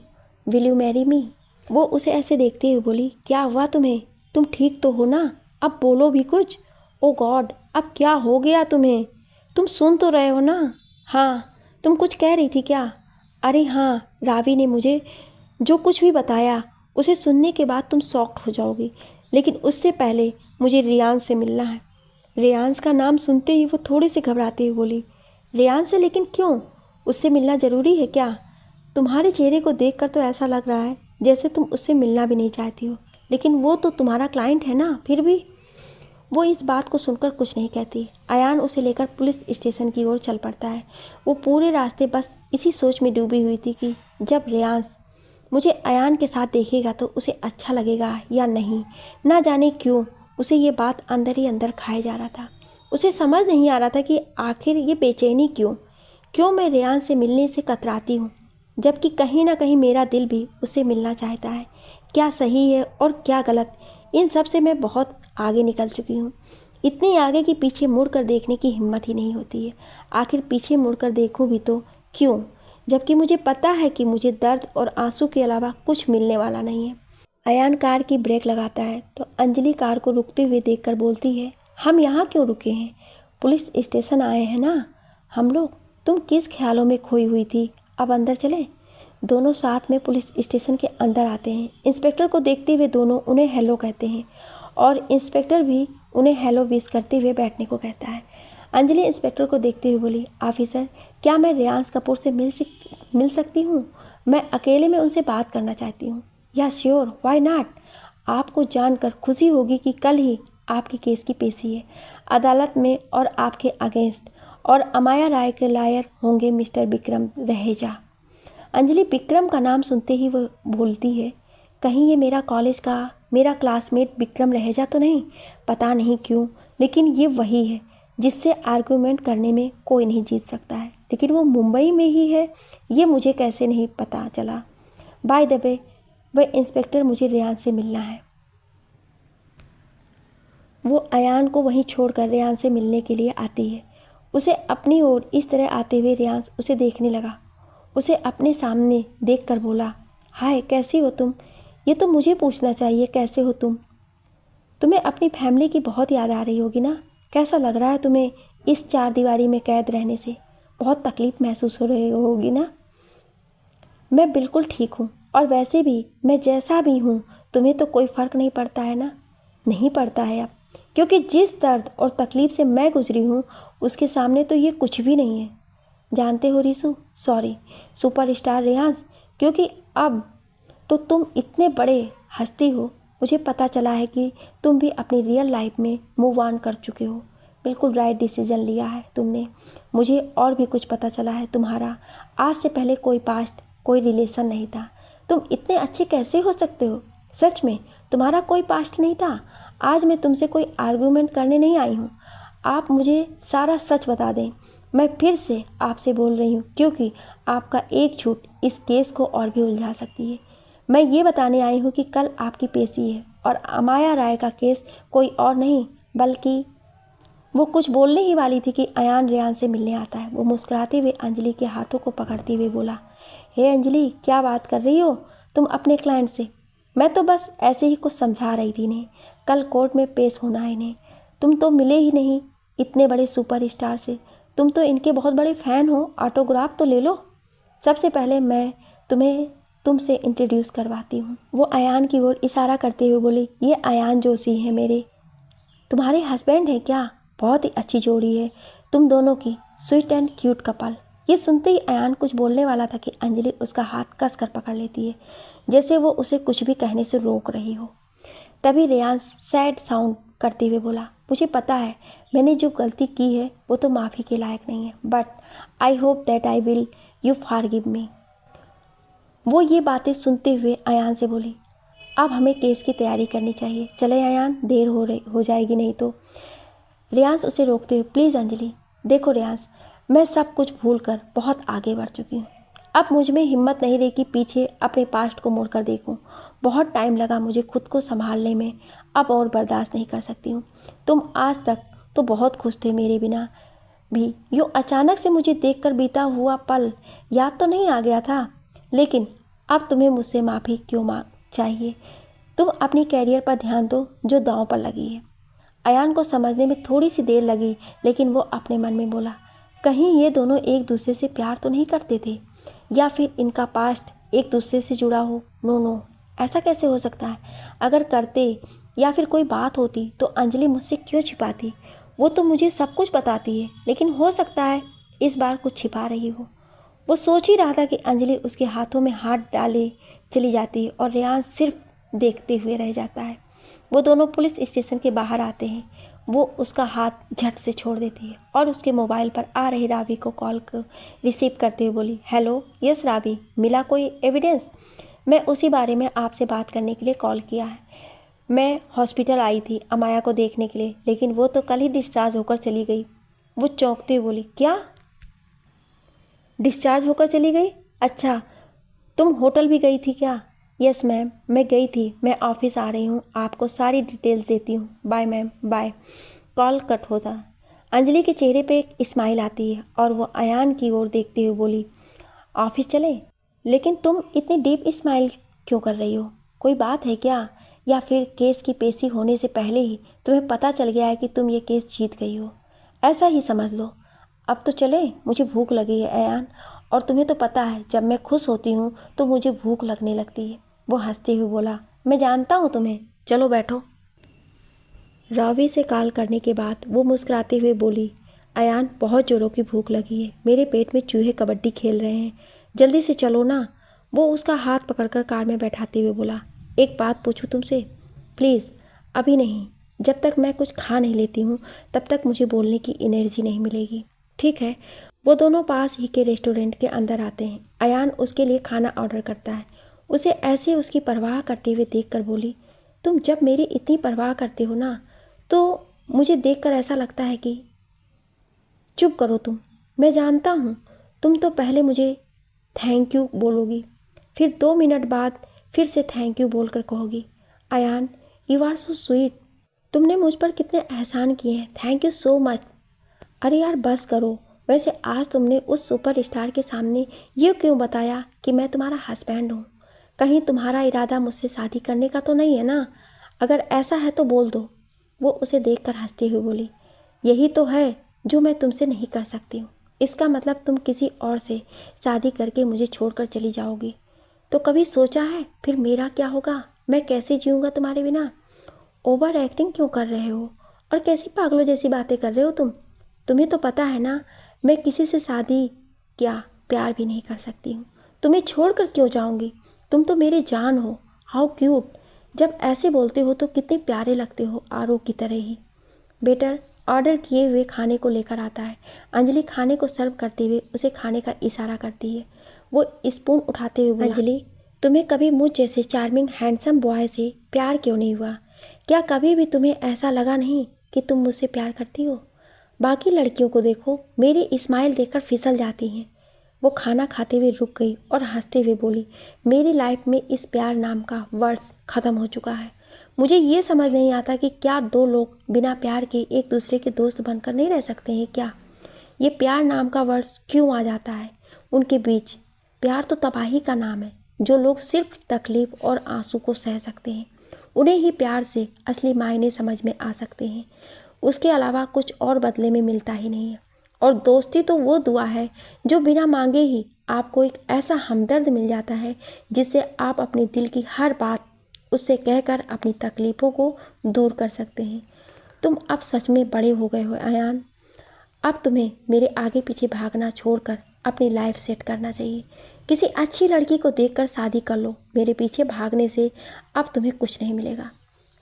[SPEAKER 1] will you marry me? वो उसे ऐसे देखते हुए बोली, क्या हुआ तुम्हें? तुम ठीक तो हो ना? अब बोलो भी कुछ। ओ गॉड, अब क्या हो गया तुम्हें? तुम सुन तो रहे हो ना? हाँ, तुम कुछ कह रही थी क्या? अरे हाँ, रावी ने मुझे जो कुछ भी बताया उसे सुनने के बाद तुम शॉक्ड हो जाओगी, लेकिन उससे पहले मुझे रियांश से मिलना है। रियांश का नाम सुनते ही वो थोड़ी सी घबराते हुए बोली, रियांश से? लेकिन क्यों? उससे मिलना ज़रूरी है क्या? तुम्हारे चेहरे को देखकर तो ऐसा लग रहा है जैसे तुम उससे मिलना भी नहीं चाहती हो, लेकिन वो तो तुम्हारा क्लाइंट है ना। फिर भी वो इस बात को सुनकर कुछ नहीं कहती। अयान उसे लेकर पुलिस स्टेशन की ओर चल पड़ता है। वो पूरे रास्ते बस इसी सोच में डूबी हुई थी कि जब रियांश मुझे अयान के साथ देखेगा तो उसे अच्छा लगेगा या नहीं। ना जाने क्यों उसे ये बात अंदर ही अंदर खाए जा रहा था। उसे समझ नहीं आ रहा था कि आखिर ये बेचैनी क्यों मैं रेयान से मिलने से कतराती हूँ, जबकि कहीं ना कहीं मेरा दिल भी उससे मिलना चाहता है। क्या सही है और क्या गलत, इन सब से मैं बहुत आगे निकल चुकी हूँ। इतनी आगे कि पीछे मुड़कर देखने की हिम्मत ही नहीं होती है। आखिर पीछे मुड़कर देखूँ भी तो क्यों, जबकि मुझे पता है कि मुझे दर्द और आंसू के अलावा कुछ मिलने वाला नहीं है। अयान कार की ब्रेक लगाता है तो अंजलि कार को रुकते हुए देखकर बोलती है, हम यहाँ क्यों रुके हैं? पुलिस स्टेशन आए हैं ना हम लोग। तुम किस ख्यालों में खोई हुई थी? अब अंदर चले। दोनों साथ में पुलिस स्टेशन के अंदर आते हैं। इंस्पेक्टर को देखते हुए दोनों उन्हें हेलो कहते हैं और इंस्पेक्टर भी उन्हें हेलो विश करते हुए बैठने को कहता है। अंजलि इंस्पेक्टर को देखते हुए बोली, ऑफिसर, क्या मैं रेयांश कपूर से मिल सकती हूँ? मैं अकेले में उनसे बात करना चाहती हूँ। या श्योर, व्हाई नॉट। आपको जानकर खुशी होगी कि कल ही आपकी केस की पेशी है अदालत में और आपके अगेंस्ट, और अमाया राय के लायर होंगे मिस्टर विक्रम रहेजा। अंजलि विक्रम का नाम सुनते ही वो बोलती है, कहीं ये मेरा कॉलेज का मेरा क्लासमेट विक्रम रहेजा तो नहीं? पता नहीं क्यों, लेकिन ये वही है जिससे आर्गूमेंट करने में कोई नहीं जीत सकता है। लेकिन वो मुंबई में ही है, ये मुझे कैसे नहीं पता चला। बाय द वे, वह इंस्पेक्टर, मुझे रेयान से मिलना है। वो अयान को वहीं छोड़कर रेयान से मिलने के लिए आती है। उसे अपनी ओर इस तरह आते हुए रेयान उसे देखने लगा। उसे अपने सामने देखकर बोला, हाय, कैसी हो तुम? ये तो मुझे पूछना चाहिए, कैसे हो तुम? तुम्हें अपनी फैमिली की बहुत याद आ रही होगी ना? कैसा लग रहा है तुम्हें इस चार दीवारी में कैद रहने से? बहुत तकलीफ महसूस हो रही होगी ना? मैं बिल्कुल ठीक हूँ, और वैसे भी मैं जैसा भी हूँ तुम्हें तो कोई फ़र्क नहीं पड़ता है ना? नहीं पड़ता है अब, क्योंकि जिस दर्द और तकलीफ से मैं गुजरी हूँ उसके सामने तो ये कुछ भी नहीं है। जानते हो रिसु, सॉरी सुपरस्टार रेयांश, क्योंकि अब तो तुम इतने बड़े हस्ती हो। मुझे पता चला है कि तुम भी अपनी रियल लाइफ में मूव ऑन कर चुके हो। बिल्कुल राइट डिसीजन लिया है तुमने। मुझे और भी कुछ पता चला है तुम्हारा। आज से पहले कोई पास्ट, कोई रिलेशन नहीं था। तुम इतने अच्छे कैसे हो सकते हो? सच में तुम्हारा कोई पास्ट नहीं था। आज मैं तुमसे कोई आर्गूमेंट करने नहीं आई हूँ। आप मुझे सारा सच बता दें। मैं फिर से आपसे बोल रही हूँ, क्योंकि आपका एक झूठ इस केस को और भी उलझा सकती है। मैं ये बताने आई हूँ कि कल आपकी पेशी है और अमाया राय का केस कोई और नहीं बल्कि। वो कुछ बोलने ही वाली थी कि अयान रेयान से मिलने आता है। वो मुस्कुराते हुए अंजलि के हाथों को पकड़ते हुए बोला, हे अंजलि, क्या बात कर रही हो तुम अपने क्लाइंट से? मैं तो बस ऐसे ही कुछ समझा रही थी इन्हें। कल कोर्ट में पेश होना है इन्हें। तुम तो मिले ही नहीं इतने बड़े सुपरस्टार से। तुम तो इनके बहुत बड़े फ़ैन हो, ऑटोग्राफ तो ले लो। सबसे पहले मैं तुम्हें तुमसे इंट्रोड्यूस करवाती हूँ। वो अयान की ओर इशारा करते हुए बोली, ये अयान जोशी है मेरे, तुम्हारे हस्बैंड है क्या? बहुत ही अच्छी जोड़ी है तुम दोनों की, स्वीट एंड क्यूट कपल। ये सुनते ही अयान कुछ बोलने वाला था कि अंजलि उसका हाथ कस कर पकड़ लेती है, जैसे वो उसे कुछ भी कहने से रोक रही हो। तभी रेयांश सैड साउंड करते हुए बोला, मुझे पता है मैंने जो गलती की है वो तो माफ़ी के लायक नहीं है, but I hope that I will you forgive me. वो ये बातें सुनते हुए अयान से बोली, अब हमें केस की तैयारी करनी चाहिए। चले अयान, देर हो जाएगी नहीं तो। रेयांश उसे रोकते हुए, प्लीज़ अंजलि, देखो रेयांश, मैं सब कुछ भूल कर बहुत आगे बढ़ चुकी हूँ। अब मुझ में हिम्मत नहीं रही कि पीछे अपने पास्ट को मुड़कर देखूं। बहुत टाइम लगा मुझे खुद को संभालने में, अब और बर्दाश्त नहीं कर सकती हूँ। तुम आज तक तो बहुत खुश थे मेरे बिना भी। यूँ अचानक से मुझे देखकर बीता हुआ पल याद तो नहीं आ गया था, लेकिन अब तुम्हें मुझसे माफ़ी क्यों चाहिए? तुम अपनी कैरियर पर ध्यान दो जो दांव पर लगी है। अयान को समझने में थोड़ी सी देर लगी, लेकिन वो अपने मन में बोला, कहीं ये दोनों एक दूसरे से प्यार तो नहीं करते थे, या फिर इनका पास्ट एक दूसरे से जुड़ा हो। नो, ऐसा कैसे हो सकता है? अगर करते या फिर कोई बात होती तो अंजलि मुझसे क्यों छिपाती? वो तो मुझे सब कुछ बताती है, लेकिन हो सकता है इस बार कुछ छिपा रही हो। वो सोच ही रहा था कि अंजलि उसके हाथों में हाथ डाले चली जाती है और रेयान सिर्फ देखते हुए रह जाता है। वो दोनों पुलिस स्टेशन के बाहर आते हैं। वो उसका हाथ झट से छोड़ देती है और उसके मोबाइल पर आ रही रावी को कॉल रिसीव करते हुए बोली, हेलो, यस रावी, मिला कोई एविडेंस? मैं उसी बारे में आपसे बात करने के लिए कॉल किया है। मैं हॉस्पिटल आई थी अमाया को देखने के लिए, लेकिन वो तो कल ही डिस्चार्ज होकर चली गई। वो चौंकते हुए बोली, क्या? डिस्चार्ज होकर चली गई? अच्छा, तुम होटल भी गई थी क्या? यस मैम, मैं गई थी। मैं ऑफिस आ रही हूँ, आपको सारी डिटेल्स देती हूँ। Bye ma'am, bye. Call cut होता। अंजलि के चेहरे पे एक स्माइल आती है और वो अयान की ओर देखते हुए बोली, ऑफिस चले? लेकिन तुम इतनी डीप स्माइल क्यों कर रही हो? कोई बात है क्या? या फिर केस की पेशी होने से पहले ही तुम्हें पता चल गया है कि तुम ये केस जीत गई हो? ऐसा ही समझ लो। अब तो चले, मुझे भूख लगी है अयान, और तुम्हें तो पता है जब मैं खुश होती हूँ तो मुझे भूख लगने लगती है। वो हंसते हुए बोला, मैं जानता हूँ तुम्हें, चलो बैठो। रावी से कॉल करने के बाद वो मुस्कुराते हुए बोली, अयान बहुत ज़ोरों की भूख लगी है, मेरे पेट में चूहे कबड्डी खेल रहे हैं, जल्दी से चलो ना। वो उसका हाथ पकड़कर कार में बैठाते हुए बोला, एक बात पूछूं तुमसे? प्लीज़। अभी नहीं, जब तक मैं कुछ खा नहीं लेती हूँ तब तक मुझे बोलने की एनर्जी नहीं मिलेगी। ठीक है। वो दोनों पास ही के रेस्टोरेंट के अंदर आते हैं। अयान उसके लिए खाना ऑर्डर करता है। उसे ऐसे उसकी परवाह करते हुए देखकर बोली, तुम जब मेरी इतनी परवाह करते हो ना तो मुझे देखकर ऐसा लगता है कि। चुप करो तुम, मैं जानता हूँ तुम तो पहले मुझे थैंक यू बोलोगी, फिर 2 मिनट बाद फिर से थैंक यू बोलकर कहोगी, Ayaan you are so sweet, तुमने मुझ पर कितने एहसान किए हैं, थैंक यू सो मच। अरे यार बस करो। वैसे आज तुमने उस सुपरस्टार के सामने ये क्यों बताया कि मैं तुम्हारा हस्बैंड हूँ? कहीं तुम्हारा इरादा मुझसे शादी करने का तो नहीं है ना? अगर ऐसा है तो बोल दो। वो उसे देखकर हंसते हुए बोली, यही तो है जो मैं तुमसे नहीं कर सकती हूँ। इसका मतलब तुम किसी और से शादी करके मुझे छोड़कर चली जाओगी। तो कभी सोचा है फिर मेरा क्या होगा? मैं कैसे जीऊँगा तुम्हारे बिना? ओवर एक्टिंग क्यों कर रहे हो और कैसी पागलों जैसी बातें कर रहे हो तुम? तुम्हें तो पता है ना मैं किसी से शादी क्या प्यार भी नहीं कर सकती हूँ। तुम्हें छोड़कर क्यों जाऊँगी? तुम तो मेरी जान हो। How cute. जब ऐसे बोलते हो तो कितने प्यारे लगते हो, आरो की तरह ही। बेटर ऑर्डर किए हुए खाने को लेकर आता है। अंजलि खाने को सर्व करते हुए उसे खाने का इशारा करती है। वो स्पून उठाते हुए बोला, अंजलि तुम्हें कभी मुझ जैसे चार्मिंग हैंडसम बॉय से प्यार क्यों नहीं हुआ? क्या कभी भी तुम्हें ऐसा लगा नहीं कि तुम मुझसे प्यार करती हो? बाकी लड़कियों को देखो, मेरी स्माइल देखकर फिसल जाती हैं। वो खाना खाते हुए रुक गई और हंसते हुए बोली, मेरी लाइफ में इस प्यार नाम का वर्ड्स ख़त्म हो चुका है। मुझे ये समझ नहीं आता कि क्या दो लोग बिना प्यार के एक दूसरे के दोस्त बनकर नहीं रह सकते हैं क्या? ये प्यार नाम का वर्ड्स क्यों आ जाता है उनके बीच? प्यार तो तबाही का नाम है। जो लोग सिर्फ तकलीफ और आंसू को सह सकते हैं उन्हें ही प्यार से असली मायने समझ में आ सकते हैं। उसके अलावा कुछ और बदले में मिलता ही नहीं है। और दोस्ती तो वो दुआ है जो बिना मांगे ही आपको एक ऐसा हमदर्द मिल जाता है जिससे आप अपने दिल की हर बात उससे कहकर अपनी तकलीफ़ों को दूर कर सकते हैं। तुम अब सच में बड़े हो गए हो अयान। अब तुम्हें मेरे आगे पीछे भागना छोड़कर अपनी लाइफ सेट करना चाहिए। किसी अच्छी लड़की को देखकर शादी कर लो। मेरे पीछे भागने से अब तुम्हें कुछ नहीं मिलेगा।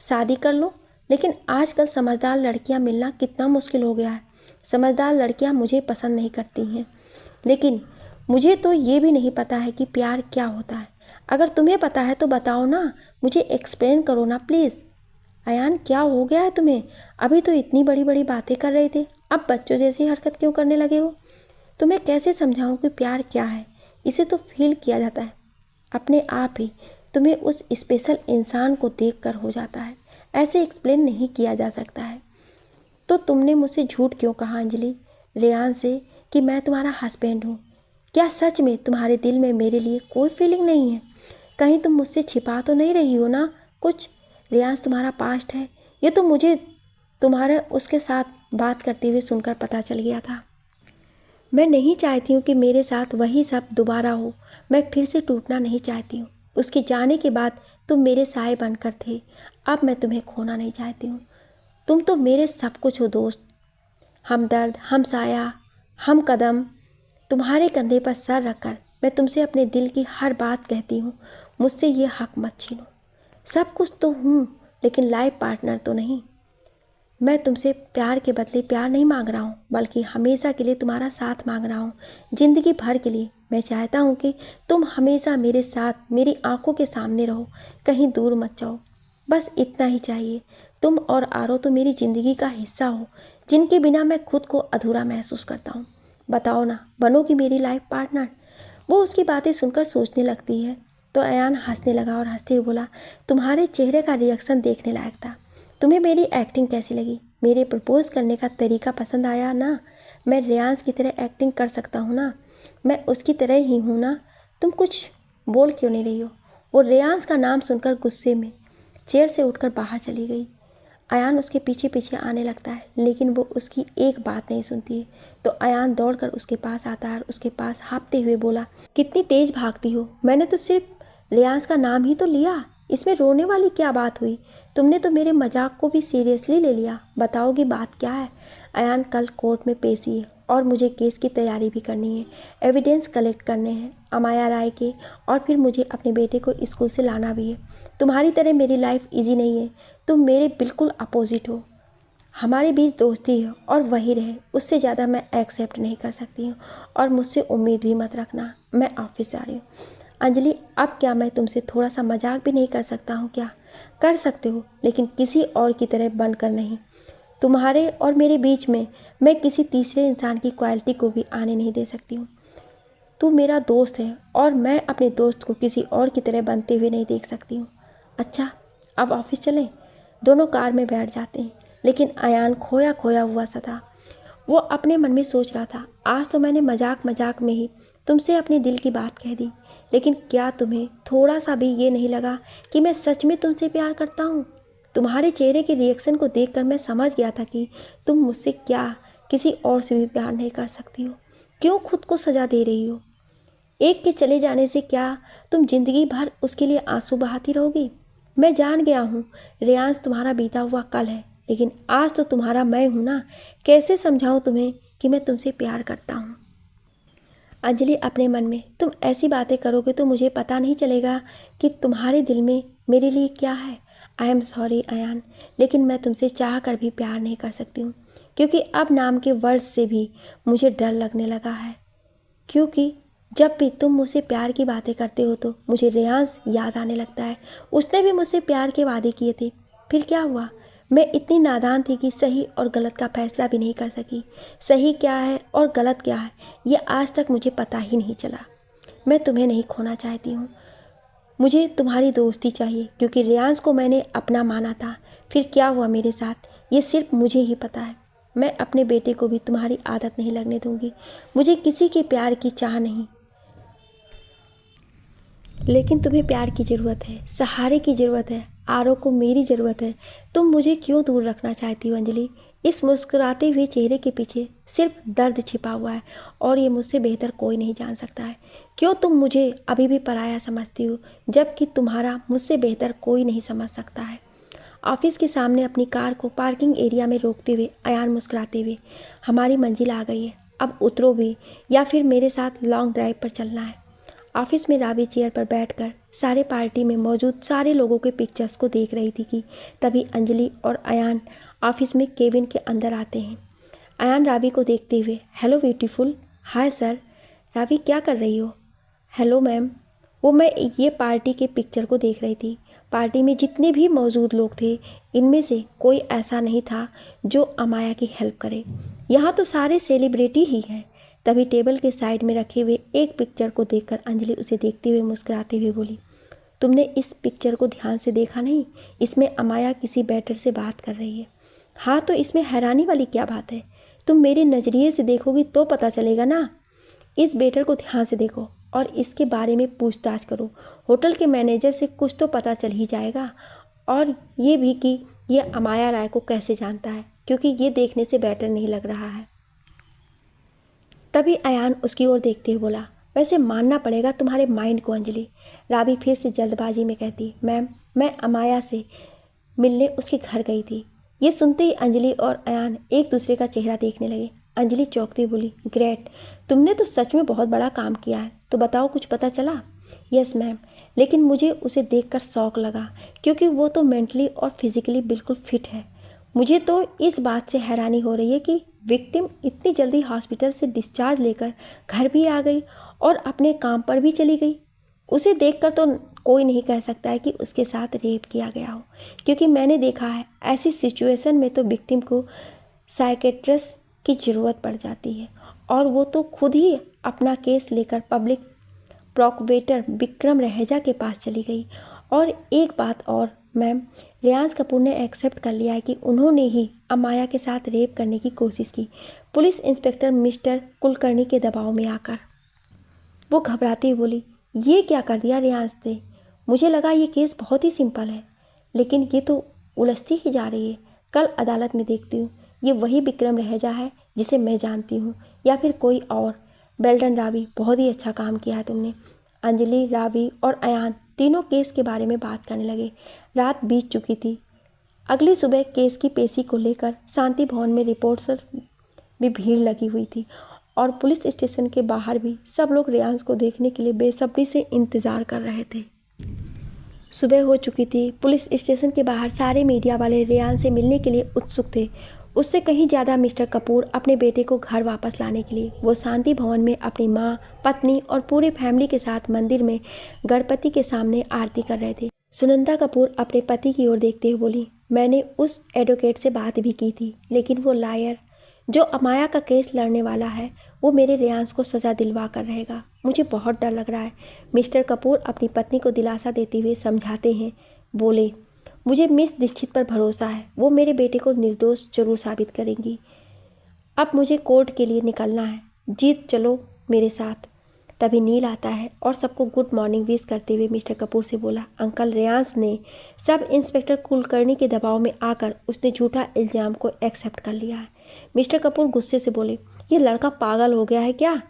[SPEAKER 1] शादी कर लो, लेकिन आजकल समझदार लड़कियां मिलना कितना मुश्किल हो गया है। समझदार लड़कियां मुझे पसंद नहीं करती हैं, लेकिन मुझे तो ये भी नहीं पता है कि प्यार क्या होता है। अगर तुम्हें पता है तो बताओ ना, मुझे एक्सप्लेन करो ना प्लीज़। अयान क्या हो गया है तुम्हें? अभी तो इतनी बड़ी बड़ी बातें कर रहे थे, अब बच्चों जैसी हरकत क्यों करने लगे हो? तुम्हें कैसे समझाऊं कि प्यार क्या है? इसे तो फील किया जाता है अपने आप ही। तुम्हें उस स्पेशल इंसान को देखकर हो जाता है, ऐसे एक्सप्लेन नहीं किया जा सकता है। तो तुमने मुझसे झूठ क्यों कहा अंजलि, रेयान से, कि मैं तुम्हारा हस्बैंड हूँ? क्या सच में तुम्हारे दिल में मेरे लिए कोई फीलिंग नहीं है? कहीं तुम मुझसे छिपा तो नहीं रही हो ना कुछ? रेयांश तुम्हारा पास्ट है, ये तो मुझे तुम्हारे उसके साथ बात करते हुए सुनकर पता चल गया था। मैं नहीं चाहती हूँ कि मेरे साथ वही सब दोबारा हो। मैं फिर से टूटना नहीं चाहती हूँ। उसके जाने के बाद तुम मेरे साए बनकर थे, अब मैं तुम्हें खोना नहीं चाहती हूँ। तुम तो मेरे सब कुछ हो दोस्त, हमदर्द, हमसाया, हम कदम। तुम्हारे कंधे पर सर रखकर मैं तुमसे अपने दिल की हर बात कहती हूँ। मुझसे ये हक मत छीनो। सब कुछ तो हूँ, लेकिन लाइफ पार्टनर तो नहीं। मैं तुमसे प्यार के बदले प्यार नहीं मांग रहा हूँ, बल्कि हमेशा के लिए तुम्हारा साथ मांग रहा हूँ, ज़िंदगी भर के लिए। मैं चाहता हूँ कि तुम हमेशा मेरे साथ, मेरी आंखों के सामने रहो, कहीं दूर मत जाओ। बस इतना ही चाहिए। तुम और आरो तो मेरी ज़िंदगी का हिस्सा हो, जिनके बिना मैं खुद को अधूरा महसूस करता हूँ। बताओ ना, बनोगी मेरी लाइफ पार्टनर? वो उसकी बातें सुनकर सोचने लगती है तो अयान हंसने लगा और हंसते हुए बोला, तुम्हारे चेहरे का रिएक्शन देखने लायक था। तुम्हें मेरी एक्टिंग कैसी लगी? मेरे प्रपोज करने का तरीका पसंद आया ना? मैं रेयांश की तरह एक्टिंग कर सकता हूँ ना? मैं उसकी तरह ही हूँ ना? तुम कुछ बोल क्यों नहीं रही हो? वो रेयांश का नाम सुनकर गुस्से में चेयर से उठकर बाहर चली गई। अयान उसके पीछे पीछे आने लगता है, लेकिन वो उसकी एक बात नहीं सुनती है। तो अयान दौड़कर उसके पास आता है और उसके पास हाँफते हुए बोला, कितनी तेज भागती हो? मैंने तो सिर्फ रेयांश का नाम ही तो लिया, इसमें रोने वाली क्या बात हुई? तुमने तो मेरे मजाक को भी सीरियसली ले लिया। बताओगी बात क्या है? अयान, कल कोर्ट में पेशी है और मुझे केस की तैयारी भी करनी है, एविडेंस कलेक्ट करने हैं अमाया राय के, और फिर मुझे अपने बेटे को स्कूल से लाना भी है। तुम्हारी तरह मेरी लाइफ इजी नहीं है, तुम मेरे बिल्कुल अपोजिट हो। हमारे बीच दोस्ती है और वही रहे, उससे ज़्यादा मैं एक्सेप्ट नहीं कर सकती हूँ, और मुझसे उम्मीद भी मत रखना। मैं ऑफिस जा रही हूँ। अंजलि, अब क्या मैं तुमसे थोड़ा सा मजाक भी नहीं कर सकता हूँ क्या? कर सकते हो, लेकिन किसी और की तरह बनकर नहीं। तुम्हारे और मेरे बीच में मैं किसी तीसरे इंसान की क्वालिटी को भी आने नहीं दे सकती हूँ। तू मेरा दोस्त है और मैं अपने दोस्त को किसी और की तरह बनते हुए नहीं देख सकती हूँ। अच्छा, अब ऑफिस चलें? दोनों कार में बैठ जाते हैं, लेकिन अयान खोया खोया हुआ सा था। वो अपने मन में सोच रहा था, आज तो मैंने मजाक मजाक में ही तुमसे अपने दिल की बात कह दी, लेकिन क्या तुम्हें थोड़ा सा भी ये नहीं लगा कि मैं सच में तुमसे प्यार करता हूँ? तुम्हारे चेहरे के रिएक्शन को देखकर मैं समझ गया था कि तुम मुझसे क्या किसी और से भी प्यार नहीं कर सकती हो। क्यों खुद को सजा दे रही हो? एक के चले जाने से क्या तुम जिंदगी भर उसके लिए आंसू बहाती रहोगी? मैं जान गया हूँ रेयांश तुम्हारा बीता हुआ कल है, लेकिन आज तो तुम्हारा मैं हूँ ना। कैसे समझाऊँ तुम्हें कि मैं तुमसे प्यार करता हूँ? अंजलि अपने मन में, तुम ऐसी बातें करोगे तो मुझे पता नहीं चलेगा कि तुम्हारे दिल में मेरे लिए क्या है। आई एम सॉरी अयान, लेकिन मैं तुमसे चाह कर भी प्यार नहीं कर सकती हूँ, क्योंकि अब नाम के वर्ड्स से भी मुझे डर लगने लगा है। क्योंकि जब भी तुम मुझसे प्यार की बातें करते हो तो मुझे रेयांश याद आने लगता है। उसने भी मुझसे प्यार के वादे किए थे, फिर क्या हुआ? मैं इतनी नादान थी कि सही और गलत का फैसला भी नहीं कर सकी। सही क्या है और गलत क्या है, ये आज तक मुझे पता ही नहीं चला। मैं तुम्हें नहीं खोना चाहती हूँ, मुझे तुम्हारी दोस्ती चाहिए, क्योंकि रेयांश को मैंने अपना माना था। फिर क्या हुआ मेरे साथ, ये सिर्फ मुझे ही पता है। मैं अपने बेटे को भी तुम्हारी आदत नहीं लगने दूंगी। मुझे किसी के प्यार की चाह नहीं, लेकिन तुम्हें प्यार की ज़रूरत है, सहारे की ज़रूरत है। आरो को मेरी ज़रूरत है। तुम मुझे क्यों दूर रखना चाहती हो अंजलि? इस मुस्कुराते हुए चेहरे के पीछे सिर्फ दर्द छिपा हुआ है, और ये मुझसे बेहतर कोई नहीं जान सकता है। क्यों तुम मुझे अभी भी पराया समझती हो, जबकि तुम्हारा मुझसे बेहतर कोई नहीं समझ सकता है? ऑफिस के सामने अपनी कार को पार्किंग एरिया में रोकते हुए अयान मुस्कुराते हुए, हमारी मंजिल आ गई है, अब उतरो भी, या फिर मेरे साथ लॉन्ग ड्राइव पर चलना है। ऑफिस में रावी चेयर पर बैठकर सारे पार्टी में मौजूद सारे लोगों के पिक्चर्स को देख रही थी कि तभी अंजलि और अयान ऑफिस में केबिन के अंदर आते हैं। अयान रावी को देखते हुए, hello beautiful. Hi sir. Ravi, क्या कर रही हो? Hello ma'am. वो मैं ये पार्टी के पिक्चर को देख रही थी। पार्टी में जितने भी मौजूद लोग थे, इनमें से कोई ऐसा नहीं था जो अमाया की हेल्प करे। यहाँ तो सारे सेलिब्रिटी ही हैं। तभी टेबल के साइड में रखे हुए एक पिक्चर को देखकर अंजलि उसे देखते हुए मुस्कुराते हुए बोली, तुमने इस पिक्चर को ध्यान से देखा नहीं? इसमें अमाया किसी बैटर से बात कर रही है। हाँ, तो इसमें हैरानी वाली क्या बात है? तुम मेरे नज़रिए से देखोगी तो पता चलेगा ना। इस बेटर को ध्यान से देखो और इसके बारे में पूछताछ करो। होटल के मैनेजर से कुछ तो पता चल ही जाएगा, और ये भी कि ये अमाया राय को कैसे जानता है, क्योंकि ये देखने से बेटर नहीं लग रहा है। तभी अयान उसकी ओर देखते हुए बोला, वैसे मानना पड़ेगा तुम्हारे माइंड को अंजलि। रावी फिर से जल्दबाजी में कहती, मैम, मैं अमाया से मिलने उसके घर गई थी। ये सुनते ही अंजलि और अयान एक दूसरे का चेहरा देखने लगे। अंजलि चौंकती बोली, ग्रेट, तुमने तो सच में बहुत बड़ा काम किया है। तो बताओ, कुछ पता चला? यस मैम, लेकिन मुझे उसे देखकर शौक लगा, क्योंकि वो तो मेंटली और फिजिकली बिल्कुल फिट है। मुझे तो इस बात से हैरानी हो रही है कि विक्टिम इतनी जल्दी हॉस्पिटल से डिस्चार्ज लेकर घर भी आ गई और अपने काम पर भी चली गई। उसे देखकर तो कोई नहीं कह सकता है कि उसके साथ रेप किया गया हो, क्योंकि मैंने देखा है ऐसी सिचुएशन में तो विक्टिम को साइकेट्रिस्ट की ज़रूरत पड़ जाती है, और वो तो खुद ही अपना केस लेकर पब्लिक प्रोसिक्यूटर विक्रम रहेजा के पास चली गई। और एक बात और मैम, रियाज कपूर ने एक्सेप्ट कर लिया है कि उन्होंने ही अमाया के साथ रेप करने की कोशिश की, पुलिस इंस्पेक्टर मिस्टर कुलकर्णी के दबाव में आकर। वो घबराती हुई बोली, ये क्या कर दिया रियाज ने? मुझे लगा ये केस बहुत ही सिंपल है, लेकिन ये तो उलझती ही जा रही है। कल अदालत में देखती हूँ ये वही विक्रम रहेजा है जिसे मैं जानती हूँ, या फिर कोई और। बेल्डन रावी, बहुत ही अच्छा काम किया है तुमने। अंजलि, रावी और अयान तीनों केस के बारे में बात करने लगे। रात बीत चुकी थी। अगली सुबह केस की पेशी को लेकर शांति भवन में रिपोर्टर्स भी भीड़ लगी हुई थी, और पुलिस स्टेशन के बाहर भी सब लोग रियांश को देखने के लिए बेसब्री से इंतज़ार कर रहे थे। सुबह हो चुकी थी। पुलिस स्टेशन के बाहर सारे मीडिया वाले रियांश से मिलने के लिए उत्सुक थे। उससे कहीं ज़्यादा मिस्टर कपूर अपने बेटे को घर वापस लाने के लिए वो शांति भवन में अपनी माँ, पत्नी और पूरे फैमिली के साथ मंदिर में गणपति के सामने आरती कर रहे थे। सुनंदा कपूर अपने पति की ओर देखते हुए बोली, मैंने उस एडवोकेट से बात भी की थी, लेकिन वो लायर जो अमाया का केस लड़ने वाला है वो मेरे रियांश को सज़ा दिलवा कर रहेगा। मुझे बहुत डर लग रहा है। मिस्टर कपूर अपनी पत्नी को दिलासा देते हुए समझाते हैं, बोले, मुझे मिस दीक्षित पर भरोसा है, वो मेरे बेटे को निर्दोष जरूर साबित करेंगी। अब मुझे कोर्ट के लिए निकलना है, जीत चलो मेरे साथ। तभी नील आता है और सबको गुड मॉर्निंग विश करते हुए मिस्टर कपूर से बोला, अंकल, रियांश ने सब इंस्पेक्टर कुलकर्णी के दबाव में आकर उसने झूठा इल्ज़ाम को एक्सेप्ट कर लिया है। मिस्टर कपूर गुस्से से बोले, ये लड़का पागल हो गया है क्या?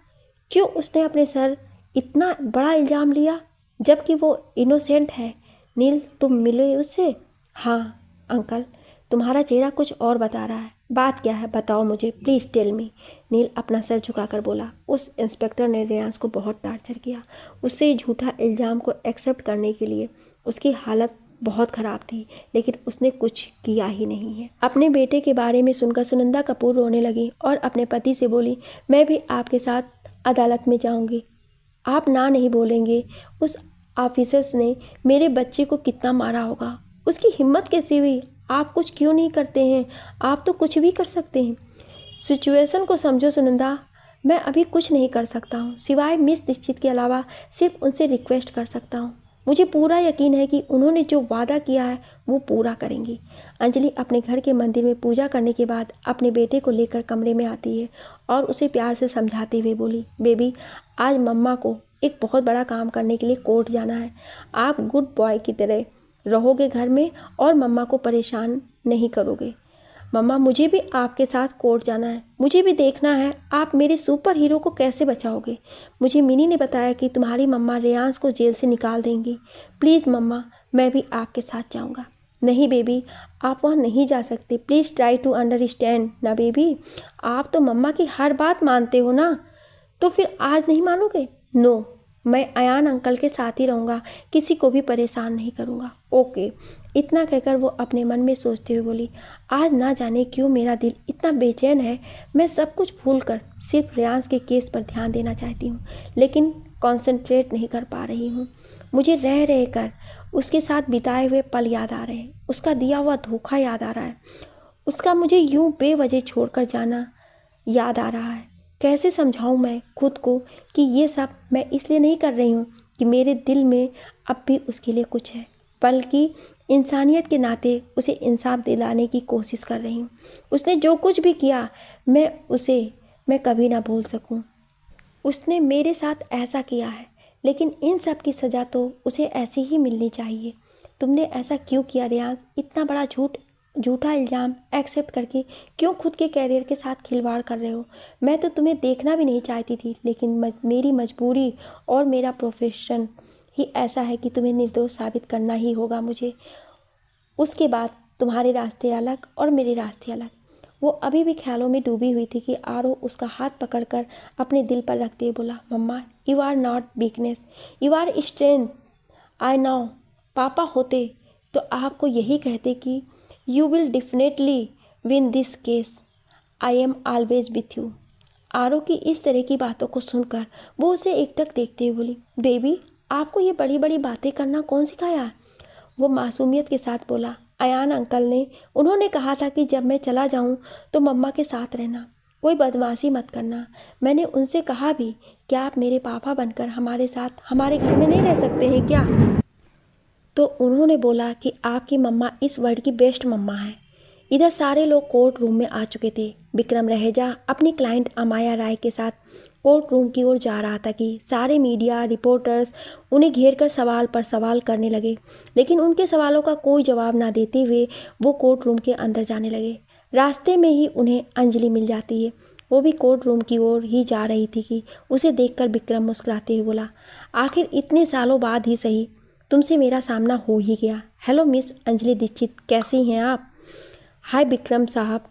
[SPEAKER 1] क्यों उसने अपने सर इतना बड़ा इल्ज़ाम लिया जबकि वो इनोसेंट है? नील, तुम मिले उससे? हाँ अंकल, तुम्हारा चेहरा कुछ और बता रहा है। बात क्या है, बताओ मुझे, प्लीज़ टेल मी। नील अपना सर झुकाकर बोला, उस इंस्पेक्टर ने रियांश को बहुत टार्चर किया। उससे झूठा इल्ज़ाम को एक्सेप्ट करने के लिए उसकी हालत बहुत ख़राब थी, लेकिन उसने कुछ किया ही नहीं है। अपने बेटे के बारे में सुनकर सुनंदा कपूर रोने लगी और अपने पति से बोली, मैं भी आपके साथ अदालत में जाऊंगी। आप ना नहीं बोलेंगे? उस ऑफिसर्स ने मेरे बच्चे को कितना मारा होगा, उसकी हिम्मत कैसी हुई? आप कुछ क्यों नहीं करते हैं? आप तो कुछ भी कर सकते हैं। सिचुएशन को समझो सुनंदा, मैं अभी कुछ नहीं कर सकता हूँ, सिवाय मिस दीक्षित के अलावा सिर्फ उनसे रिक्वेस्ट कर सकता हूँ। मुझे पूरा यकीन है कि उन्होंने जो वादा किया है वो पूरा करेंगी। अंजलि अपने घर के मंदिर में पूजा करने के बाद अपने बेटे को लेकर कमरे में आती है और उसे प्यार से समझाते हुए बोली, बेबी, आज मम्मा को एक बहुत बड़ा काम करने के लिए कोर्ट जाना है। आप गुड बॉय की तरह रहोगे घर में और मम्मा को परेशान नहीं करोगे। मम्मा, मुझे भी आपके साथ कोर्ट जाना है, मुझे भी देखना है आप मेरे सुपर हीरो को कैसे बचाओगे। मुझे मिनी ने बताया कि तुम्हारी मम्मा रियांश को जेल से निकाल देंगी। प्लीज़ मम्मा, मैं भी आपके साथ जाऊंगा। नहीं बेबी, आप वहाँ नहीं जा सकते। प्लीज़ ट्राई टू अंडरस्टैंड ना बेबी। आप तो मम्मा की हर बात मानते हो ना, तो फिर आज नहीं मानोगे? नो, मैं अयान अंकल के साथ ही रहूँगा, किसी को भी परेशान नहीं करूँगा। ओके। इतना कहकर वो अपने मन में सोचते हुए बोली, आज ना जाने क्यों मेरा दिल इतना बेचैन है। मैं सब कुछ भूलकर सिर्फ रियांश के केस पर ध्यान देना चाहती हूँ, लेकिन कंसंट्रेट नहीं कर पा रही हूँ। मुझे रह रह कर उसके साथ बिताए हुए पल याद आ रहे हैं, उसका दिया हुआ धोखा याद आ रहा है, उसका मुझे यूं बेवजह छोड़कर जाना याद आ रहा है। कैसे समझाऊं मैं खुद को कि ये सब मैं इसलिए नहीं कर रही हूँ कि मेरे दिल में अब भी उसके लिए कुछ है, बल्कि इंसानियत के नाते उसे इंसाफ दिलाने की कोशिश कर रही हूँ। उसने जो कुछ भी किया मैं कभी ना भूल सकूँ। उसने मेरे साथ ऐसा किया है, लेकिन इन सब की सज़ा तो उसे ऐसी ही मिलनी चाहिए। तुमने ऐसा क्यों किया रियाज? इतना बड़ा झूठा इल्ज़ाम एक्सेप्ट करके क्यों खुद के कैरियर के साथ खिलवाड़ कर रहे हो? मैं तो तुम्हें देखना भी नहीं चाहती थी, लेकिन मेरी मजबूरी और मेरा प्रोफेशन ही ऐसा है कि तुम्हें निर्दोष साबित करना ही होगा मुझे। उसके बाद तुम्हारे रास्ते अलग और मेरे रास्ते अलग। वो अभी भी ख्यालों में डूबी हुई थी कि आरो उसका हाथ पकड़कर अपने दिल पर रखते हुए बोला, मम्मा, you are not weakness, you are strength. I know. पापा होते तो आपको यही कहते कि you will definitely win this case, I am always with you. आरो की इस तरह की बातों को सुनकर वो उसे एकटक देखते हुए बोली, बेबी आपको ये बड़ी बड़ी बातें करना कौन सिखाया? वो मासूमियत के साथ बोला, अयान अंकल ने, उन्होंने कहा था कि जब मैं चला जाऊं तो मम्मा के साथ रहना, कोई बदमाशी मत करना। मैंने उनसे कहा भी, क्या आप मेरे पापा बनकर हमारे साथ हमारे घर में नहीं रह सकते हैं क्या? तो उन्होंने बोला कि आपकी मम्मा इस वर्ल्ड की बेस्ट मम्मा है। इधर सारे लोग कोर्ट रूम में आ चुके थे। विक्रम रहेजा अपनी क्लाइंट अमाया राय के साथ कोर्ट रूम की ओर जा रहा था कि सारे मीडिया रिपोर्टर्स उन्हें घेर कर सवाल पर सवाल करने लगे, लेकिन उनके सवालों का कोई जवाब ना देते हुए वो कोर्ट रूम के अंदर जाने लगे। रास्ते में ही उन्हें अंजलि मिल जाती है। वो भी कोर्ट रूम की ओर ही जा रही थी कि उसे देखकर विक्रम मुस्कुराते हुए बोला, आखिर इतने सालों बाद ही सही तुमसे मेरा सामना हो ही गया। हेलो मिस अंजलि दीक्षित, कैसी हैं आप? हाय विक्रम साहब,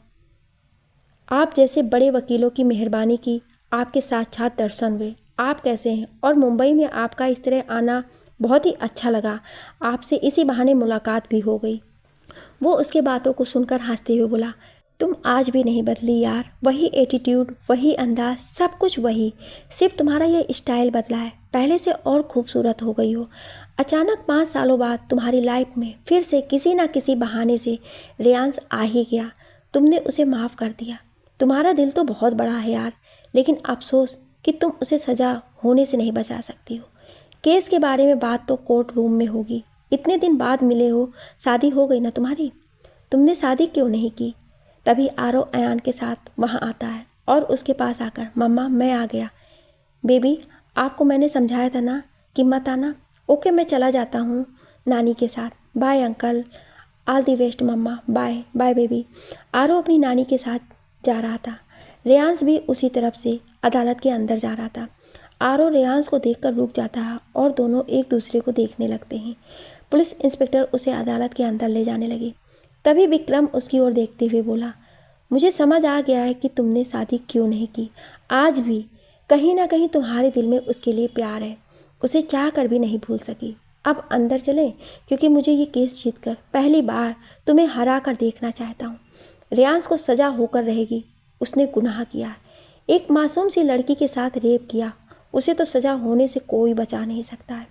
[SPEAKER 1] आप जैसे बड़े वकीलों की मेहरबानी की आपके साक्षात दर्शन हुए। आप कैसे हैं? और मुंबई में आपका इस तरह आना बहुत ही अच्छा लगा। आपसे इसी बहाने मुलाकात भी हो गई। वो उसके बातों को सुनकर हंसते हुए बोला, तुम आज भी नहीं बदली यार, वही एटीट्यूड, वही अंदाज, सब कुछ वही, सिर्फ तुम्हारा ये स्टाइल बदला है। पहले से और खूबसूरत हो गई हो। अचानक 5 सालों बाद तुम्हारी लाइफ में फिर से किसी ना किसी बहाने से रेयांश आ ही गया। तुमने उसे माफ़ कर दिया। तुम्हारा दिल तो बहुत बड़ा है यार, लेकिन अफसोस कि तुम उसे सज़ा होने से नहीं बचा सकती हो। केस के बारे में बात तो कोर्ट रूम में होगी। इतने दिन बाद मिले हो, शादी हो गई ना तुम्हारी? तुमने शादी क्यों नहीं की? तभी आरव अयान के साथ वहाँ आता है और उसके पास आकर, मम्मा मैं आ गया। बेबी आपको मैंने समझाया था ना कि मत आना। ओके मैं चला जाता हूँ नानी के साथ। Bye uncle, all the best mamma, bye bye baby. Aarav अपनी नानी के साथ जा रहा था। रेयांश भी उसी तरफ से अदालत के अंदर जा रहा था। आरव रेयांश को देखकर रुक जाता है और दोनों एक दूसरे को देखने लगते हैं। पुलिस इंस्पेक्टर उसे अदालत के अंदर ले जाने लगी। तभी विक्रम उसकी ओर देखते हुए बोला, मुझे समझ आ गया है कि तुमने शादी क्यों नहीं की। आज भी कहीं ना कहीं तुम्हारे दिल में उसके लिए प्यार है। उसे चाह कर भी नहीं भूल सकी। अब अंदर चलें, क्योंकि मुझे ये केस जीतकर पहली बार तुम्हें हरा कर देखना चाहता हूँ। रेयांश को सज़ा होकर रहेगी। उसने गुनाह किया, एक मासूम सी लड़की के साथ रेप किया। उसे तो सज़ा होने से कोई बचा नहीं सकता है।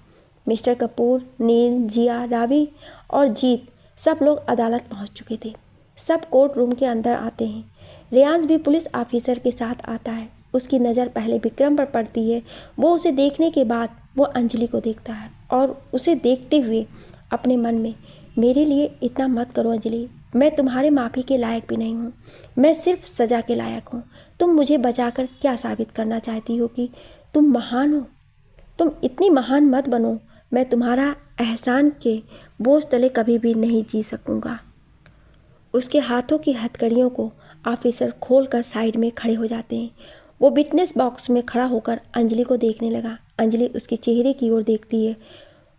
[SPEAKER 1] मिस्टर कपूर, नील, जिया, रावी और जीत सब लोग अदालत पहुंच चुके थे। सब कोर्ट रूम के अंदर आते हैं। रेयांश भी पुलिस ऑफिसर के साथ आता है। उसकी नज़र पहले विक्रम पर पड़ती है। वो उसे देखने के बाद वो अंजलि को देखता है और उसे देखते हुए अपने मन में, मेरे लिए इतना मत करो अंजलि, मैं तुम्हारे माफ़ी के लायक भी नहीं हूँ। मैं सिर्फ सज़ा के लायक हूँ। तुम मुझे बचाकर क्या साबित करना चाहती हो कि तुम महान हो? तुम इतनी महान मत बनो। मैं तुम्हारा एहसान के बोझ तले कभी भी नहीं जी सकूँगा। उसके हाथों की हथकड़ियों को ऑफिसर खोलकर साइड में खड़े हो जाते हैं। वो विटनेस बॉक्स में खड़ा होकर अंजलि को देखने लगा। अंजलि उसके चेहरे की ओर देखती है।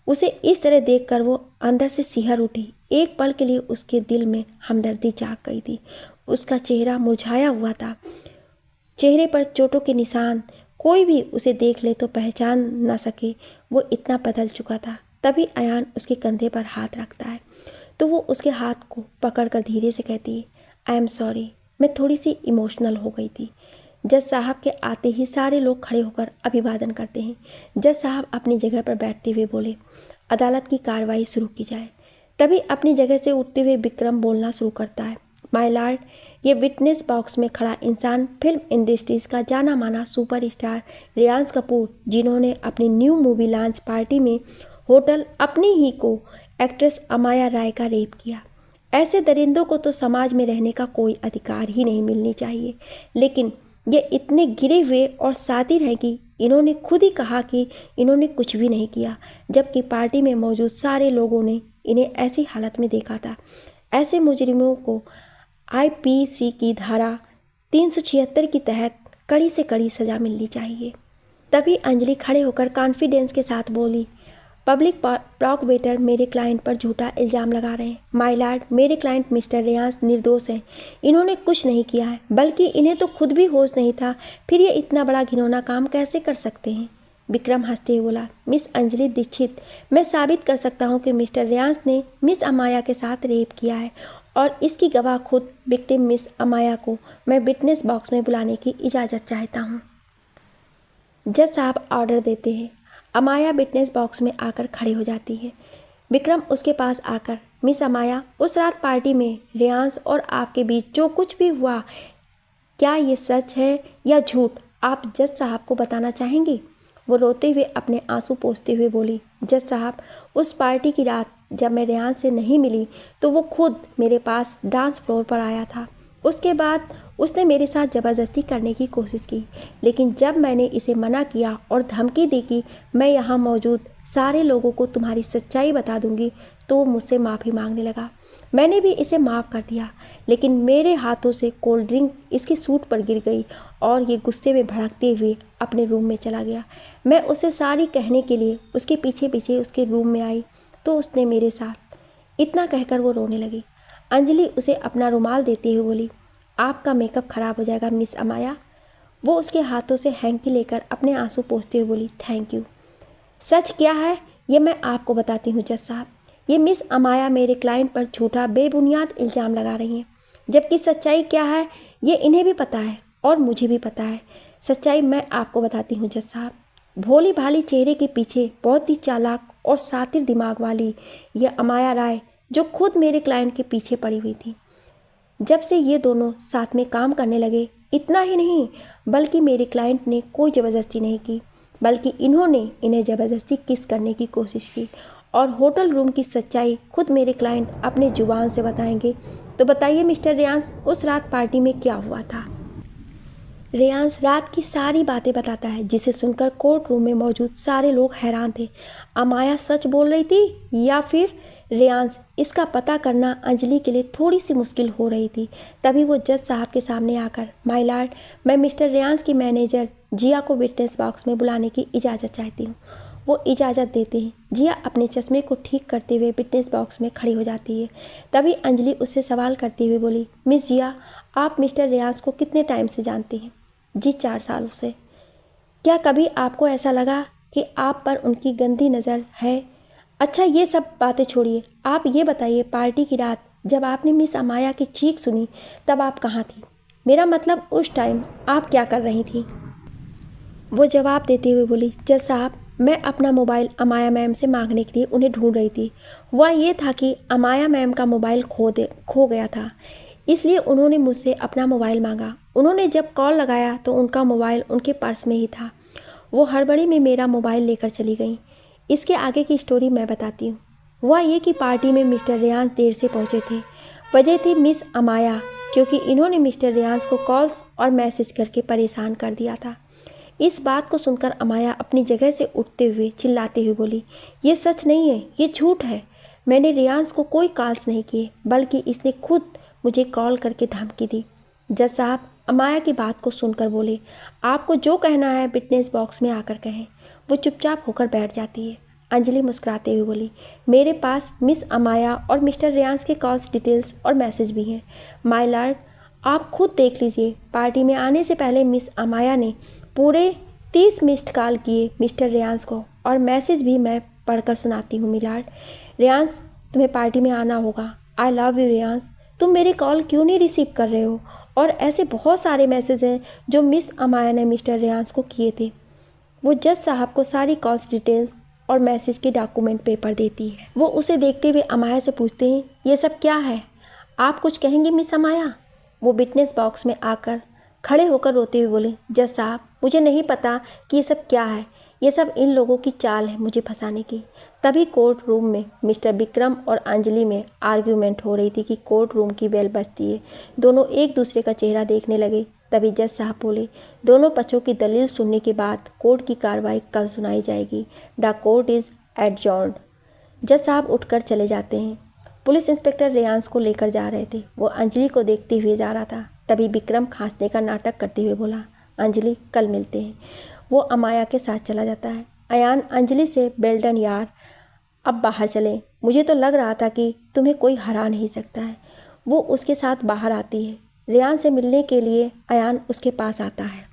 [SPEAKER 1] उसे इस तरह देखकर वो अंदर से सिहर उठी। एक पल के लिए उसके दिल में हमदर्दी जाग गई थी। उसका चेहरा मुरझाया हुआ था, चेहरे पर चोटों के निशान। कोई भी उसे देख ले तो पहचान न सके, वो इतना बदल चुका था। तभी अयान उसके कंधे पर हाथ रखता है तो वो उसके हाथ को पकड़कर धीरे से कहती है, आई एम सॉरी, मैं थोड़ी सी इमोशनल हो गई थी। जज साहब के आते ही सारे लोग खड़े होकर अभिवादन करते हैं। जज साहब अपनी जगह पर बैठते हुए बोले, अदालत की कार्रवाई शुरू की जाए। तभी अपनी जगह से उठते हुए विक्रम बोलना शुरू करता है, माय लॉर्ड, ये विटनेस बॉक्स में खड़ा इंसान फिल्म इंडस्ट्रीज का जाना माना सुपरस्टार रेयांश कपूर, जिन्होंने अपनी न्यू मूवी लॉन्च पार्टी में होटल अपनी ही को एक्ट्रेस अमाया राय का रेप किया। ऐसे दरिंदों को तो समाज में रहने का कोई अधिकार ही नहीं मिलनी चाहिए, लेकिन ये इतने गिरे हुए और सातिर हैं कि इन्होंने खुद ही कहा कि इन्होंने कुछ भी नहीं किया, जबकि पार्टी में मौजूद सारे लोगों ने इन्हें ऐसी हालत में देखा था। ऐसे मुजरिमों को आईपीसी की धारा 376 के तहत कड़ी से कड़ी सज़ा मिलनी चाहिए। तभी अंजलि खड़े होकर कॉन्फिडेंस के साथ बोली, पब्लिक प्रोसिक्यूटर मेरे क्लाइंट पर झूठा इल्ज़ाम लगा रहे हैं। माय लॉर्ड, मेरे क्लाइंट मिस्टर रेयांश निर्दोष हैं। इन्होंने कुछ नहीं किया है, बल्कि इन्हें तो खुद भी होश नहीं था, फिर ये इतना बड़ा घिनौना काम कैसे कर सकते हैं? विक्रम हंसते हुए बोला, मिस अंजलि दीक्षित, मैं साबित कर सकता हूँ कि मिस्टर रेयांश ने मिस अमाया के साथ रेप किया है और इसकी गवाह खुद विक्टिम मिस अमाया को मैं विटनेस बॉक्स में बुलाने की इजाज़त चाहता हूँ। जज साहब ऑर्डर देते हैं। अमाया विटनेस बॉक्स में आकर खड़ी हो जाती है। विक्रम उसके पास आकर, मिस अमाया, उस रात पार्टी में रेयांश और आपके बीच जो कुछ भी हुआ, क्या ये सच है या झूठ, आप जज साहब को बताना चाहेंगी? वो रोते हुए अपने आंसू पोंछते हुए बोली, जज साहब, उस पार्टी की रात जब मैं रेयांश से नहीं मिली तो वो खुद मेरे पास डांस फ्लोर पर आया था। उसके बाद उसने मेरे साथ ज़बरदस्ती करने की कोशिश की, लेकिन जब मैंने इसे मना किया और धमकी दी कि मैं यहाँ मौजूद सारे लोगों को तुम्हारी सच्चाई बता दूंगी, तो वो मुझसे माफ़ी मांगने लगा। मैंने भी इसे माफ़ कर दिया, लेकिन मेरे हाथों से कोल्ड ड्रिंक इसके सूट पर गिर गई और ये गुस्से में भड़कते हुए अपने रूम में चला गया। मैं उसे सारी कहने के लिए उसके पीछे पीछे उसके रूम में आई तो उसने मेरे साथ, इतना कहकर वो रोने लगी। अंजलि उसे अपना रुमाल देते हुए बोली, आपका मेकअप ख़राब हो जाएगा मिस अमाया। वो उसके हाथों से हैंकी लेकर अपने आंसू पोंछते हुए बोली, थैंक यू। सच क्या है ये मैं आपको बताती हूँ जज साहब। ये मिस अमाया मेरे क्लाइंट पर झूठा बेबुनियाद इल्ज़ाम लगा रही हैं, जबकि सच्चाई क्या है ये इन्हें भी पता है और मुझे भी पता है। सच्चाई मैं आपको बताती हूँ जज साहब। भोली भाली चेहरे के पीछे बहुत ही चालाक और शातिर दिमाग वाली यह अमाया राय, जो खुद मेरे क्लाइंट के पीछे पड़ी हुई थी। जब से ये दोनों साथ में काम करने लगे, इतना ही नहीं बल्कि मेरे क्लाइंट ने कोई ज़बरदस्ती नहीं की, बल्कि इन्होंने इन्हें ज़बरदस्ती किस करने की कोशिश की। और होटल रूम की सच्चाई खुद मेरे क्लाइंट अपने जुबान से बताएंगे। तो बताइए मिस्टर रेयांश, उस रात पार्टी में क्या हुआ था? रेयांश रात की सारी बातें बताता है, जिसे सुनकर कोर्ट रूम में मौजूद सारे लोग हैरान थे। अमाया सच बोल रही थी या फिर रेयांश, इसका पता करना अंजलि के लिए थोड़ी सी मुश्किल हो रही थी। तभी वो जज साहब के सामने आकर, माय लॉर्ड, मैं मिस्टर रेयांश की मैनेजर जिया को विटनेस बॉक्स में बुलाने की इजाज़त चाहती हूँ। वो इजाज़त देते हैं। जिया अपने चश्मे को ठीक करते हुए विटनेस बॉक्स में खड़ी हो जाती है। तभी अंजलि उससे सवाल करते हुए बोली, मिस जिया, आप मिस्टर रेयांश को कितने टाइम से जानती हैं? जी 4 सालों से। क्या कभी आपको ऐसा लगा कि आप पर उनकी गंदी नज़र है? अच्छा ये सब बातें छोड़िए, आप ये बताइए, पार्टी की रात जब आपने मिस अमाया की चीख सुनी तब आप कहाँ थी? मेरा मतलब उस टाइम आप क्या कर रही थी? वो जवाब देते हुए बोली, जज साहब, मैं अपना मोबाइल अमाया मैम से मांगने के लिए उन्हें ढूंढ रही थी। वह ये था कि अमाया मैम का मोबाइल खो गया था, इसलिए उन्होंने मुझसे अपना मोबाइल मांगा। उन्होंने जब कॉल लगाया तो उनका मोबाइल उनके पर्स में ही था। वो हड़बड़ी में मेरा मोबाइल लेकर चली गई। इसके आगे की स्टोरी मैं बताती हूँ। हुआ ये कि पार्टी में मिस्टर रेयांश देर से पहुँचे थे। वजह थी मिस अमाया, क्योंकि इन्होंने मिस्टर रेयांश को कॉल्स और मैसेज करके परेशान कर दिया था। इस बात को सुनकर अमाया अपनी जगह से उठते हुए चिल्लाते हुए बोली, ये सच नहीं है, ये झूठ है। मैंने रेयांश को कोई कॉल्स नहीं किए, बल्कि इसने खुद मुझे कॉल करके धमकी दी। जज साहब अमाया की बात को सुनकर बोले, आपको जो कहना है विटनेस बॉक्स में आकर कहें। वो चुपचाप होकर बैठ जाती है। अंजलि मुस्कुराते हुए बोली, मेरे पास मिस अमाया और मिस्टर रेयांश के कॉल्स डिटेल्स और मैसेज भी हैं। माय लॉर्ड, आप खुद देख लीजिए। पार्टी में आने से पहले मिस अमाया ने पूरे 30 मिस्ड कॉल किए मिस्टर रेयांश को, और मैसेज भी मैं पढ़कर सुनाती हूँ मिलाड। रेयांश, तुम्हें पार्टी में आना होगा। आई लव यू रेयांश, तुम मेरे कॉल क्यों नहीं रिसीव कर रहे हो? और ऐसे बहुत सारे मैसेज हैं जो मिस अमाया ने मिस्टर रेयांश को किए थे। वो जज साहब को सारी कॉल्स डिटेल्स और मैसेज के डॉक्यूमेंट पेपर देती है। वो उसे देखते हुए अमाया से पूछते हैं, ये सब क्या है? आप कुछ कहेंगी मिस अमाया? वो विटनेस बॉक्स में आकर खड़े होकर रोते हुए बोले, जज साहब, मुझे नहीं पता कि ये सब क्या है। ये सब इन लोगों की चाल है मुझे फंसाने की। तभी कोर्ट रूम में मिस्टर विक्रम और अंजलि में आर्ग्यूमेंट हो रही थी कि कोर्ट रूम की बेल बजती है। दोनों एक दूसरे का चेहरा देखने लगे। तभी जज साहब बोले, दोनों पक्षों की दलील सुनने के बाद कोर्ट की कार्रवाई कल सुनाई जाएगी। The court is adjourned. जज साहब उठकर चले जाते हैं। पुलिस इंस्पेक्टर रेयांश को लेकर जा रहे थे। वो अंजलि को देखते हुए जा रहा था। तभी विक्रम खांसने का नाटक करते हुए बोला, अंजलि कल मिलते हैं। वो अमाया के साथ चला जाता है। अयान अंजलि से, वेल डन यार, अब बाहर चलें। मुझे तो लग रहा था कि तुम्हें कोई हरा नहीं सकता है। वो उसके साथ बाहर आती है। रेयान से मिलने के लिए अयान उसके पास आता है।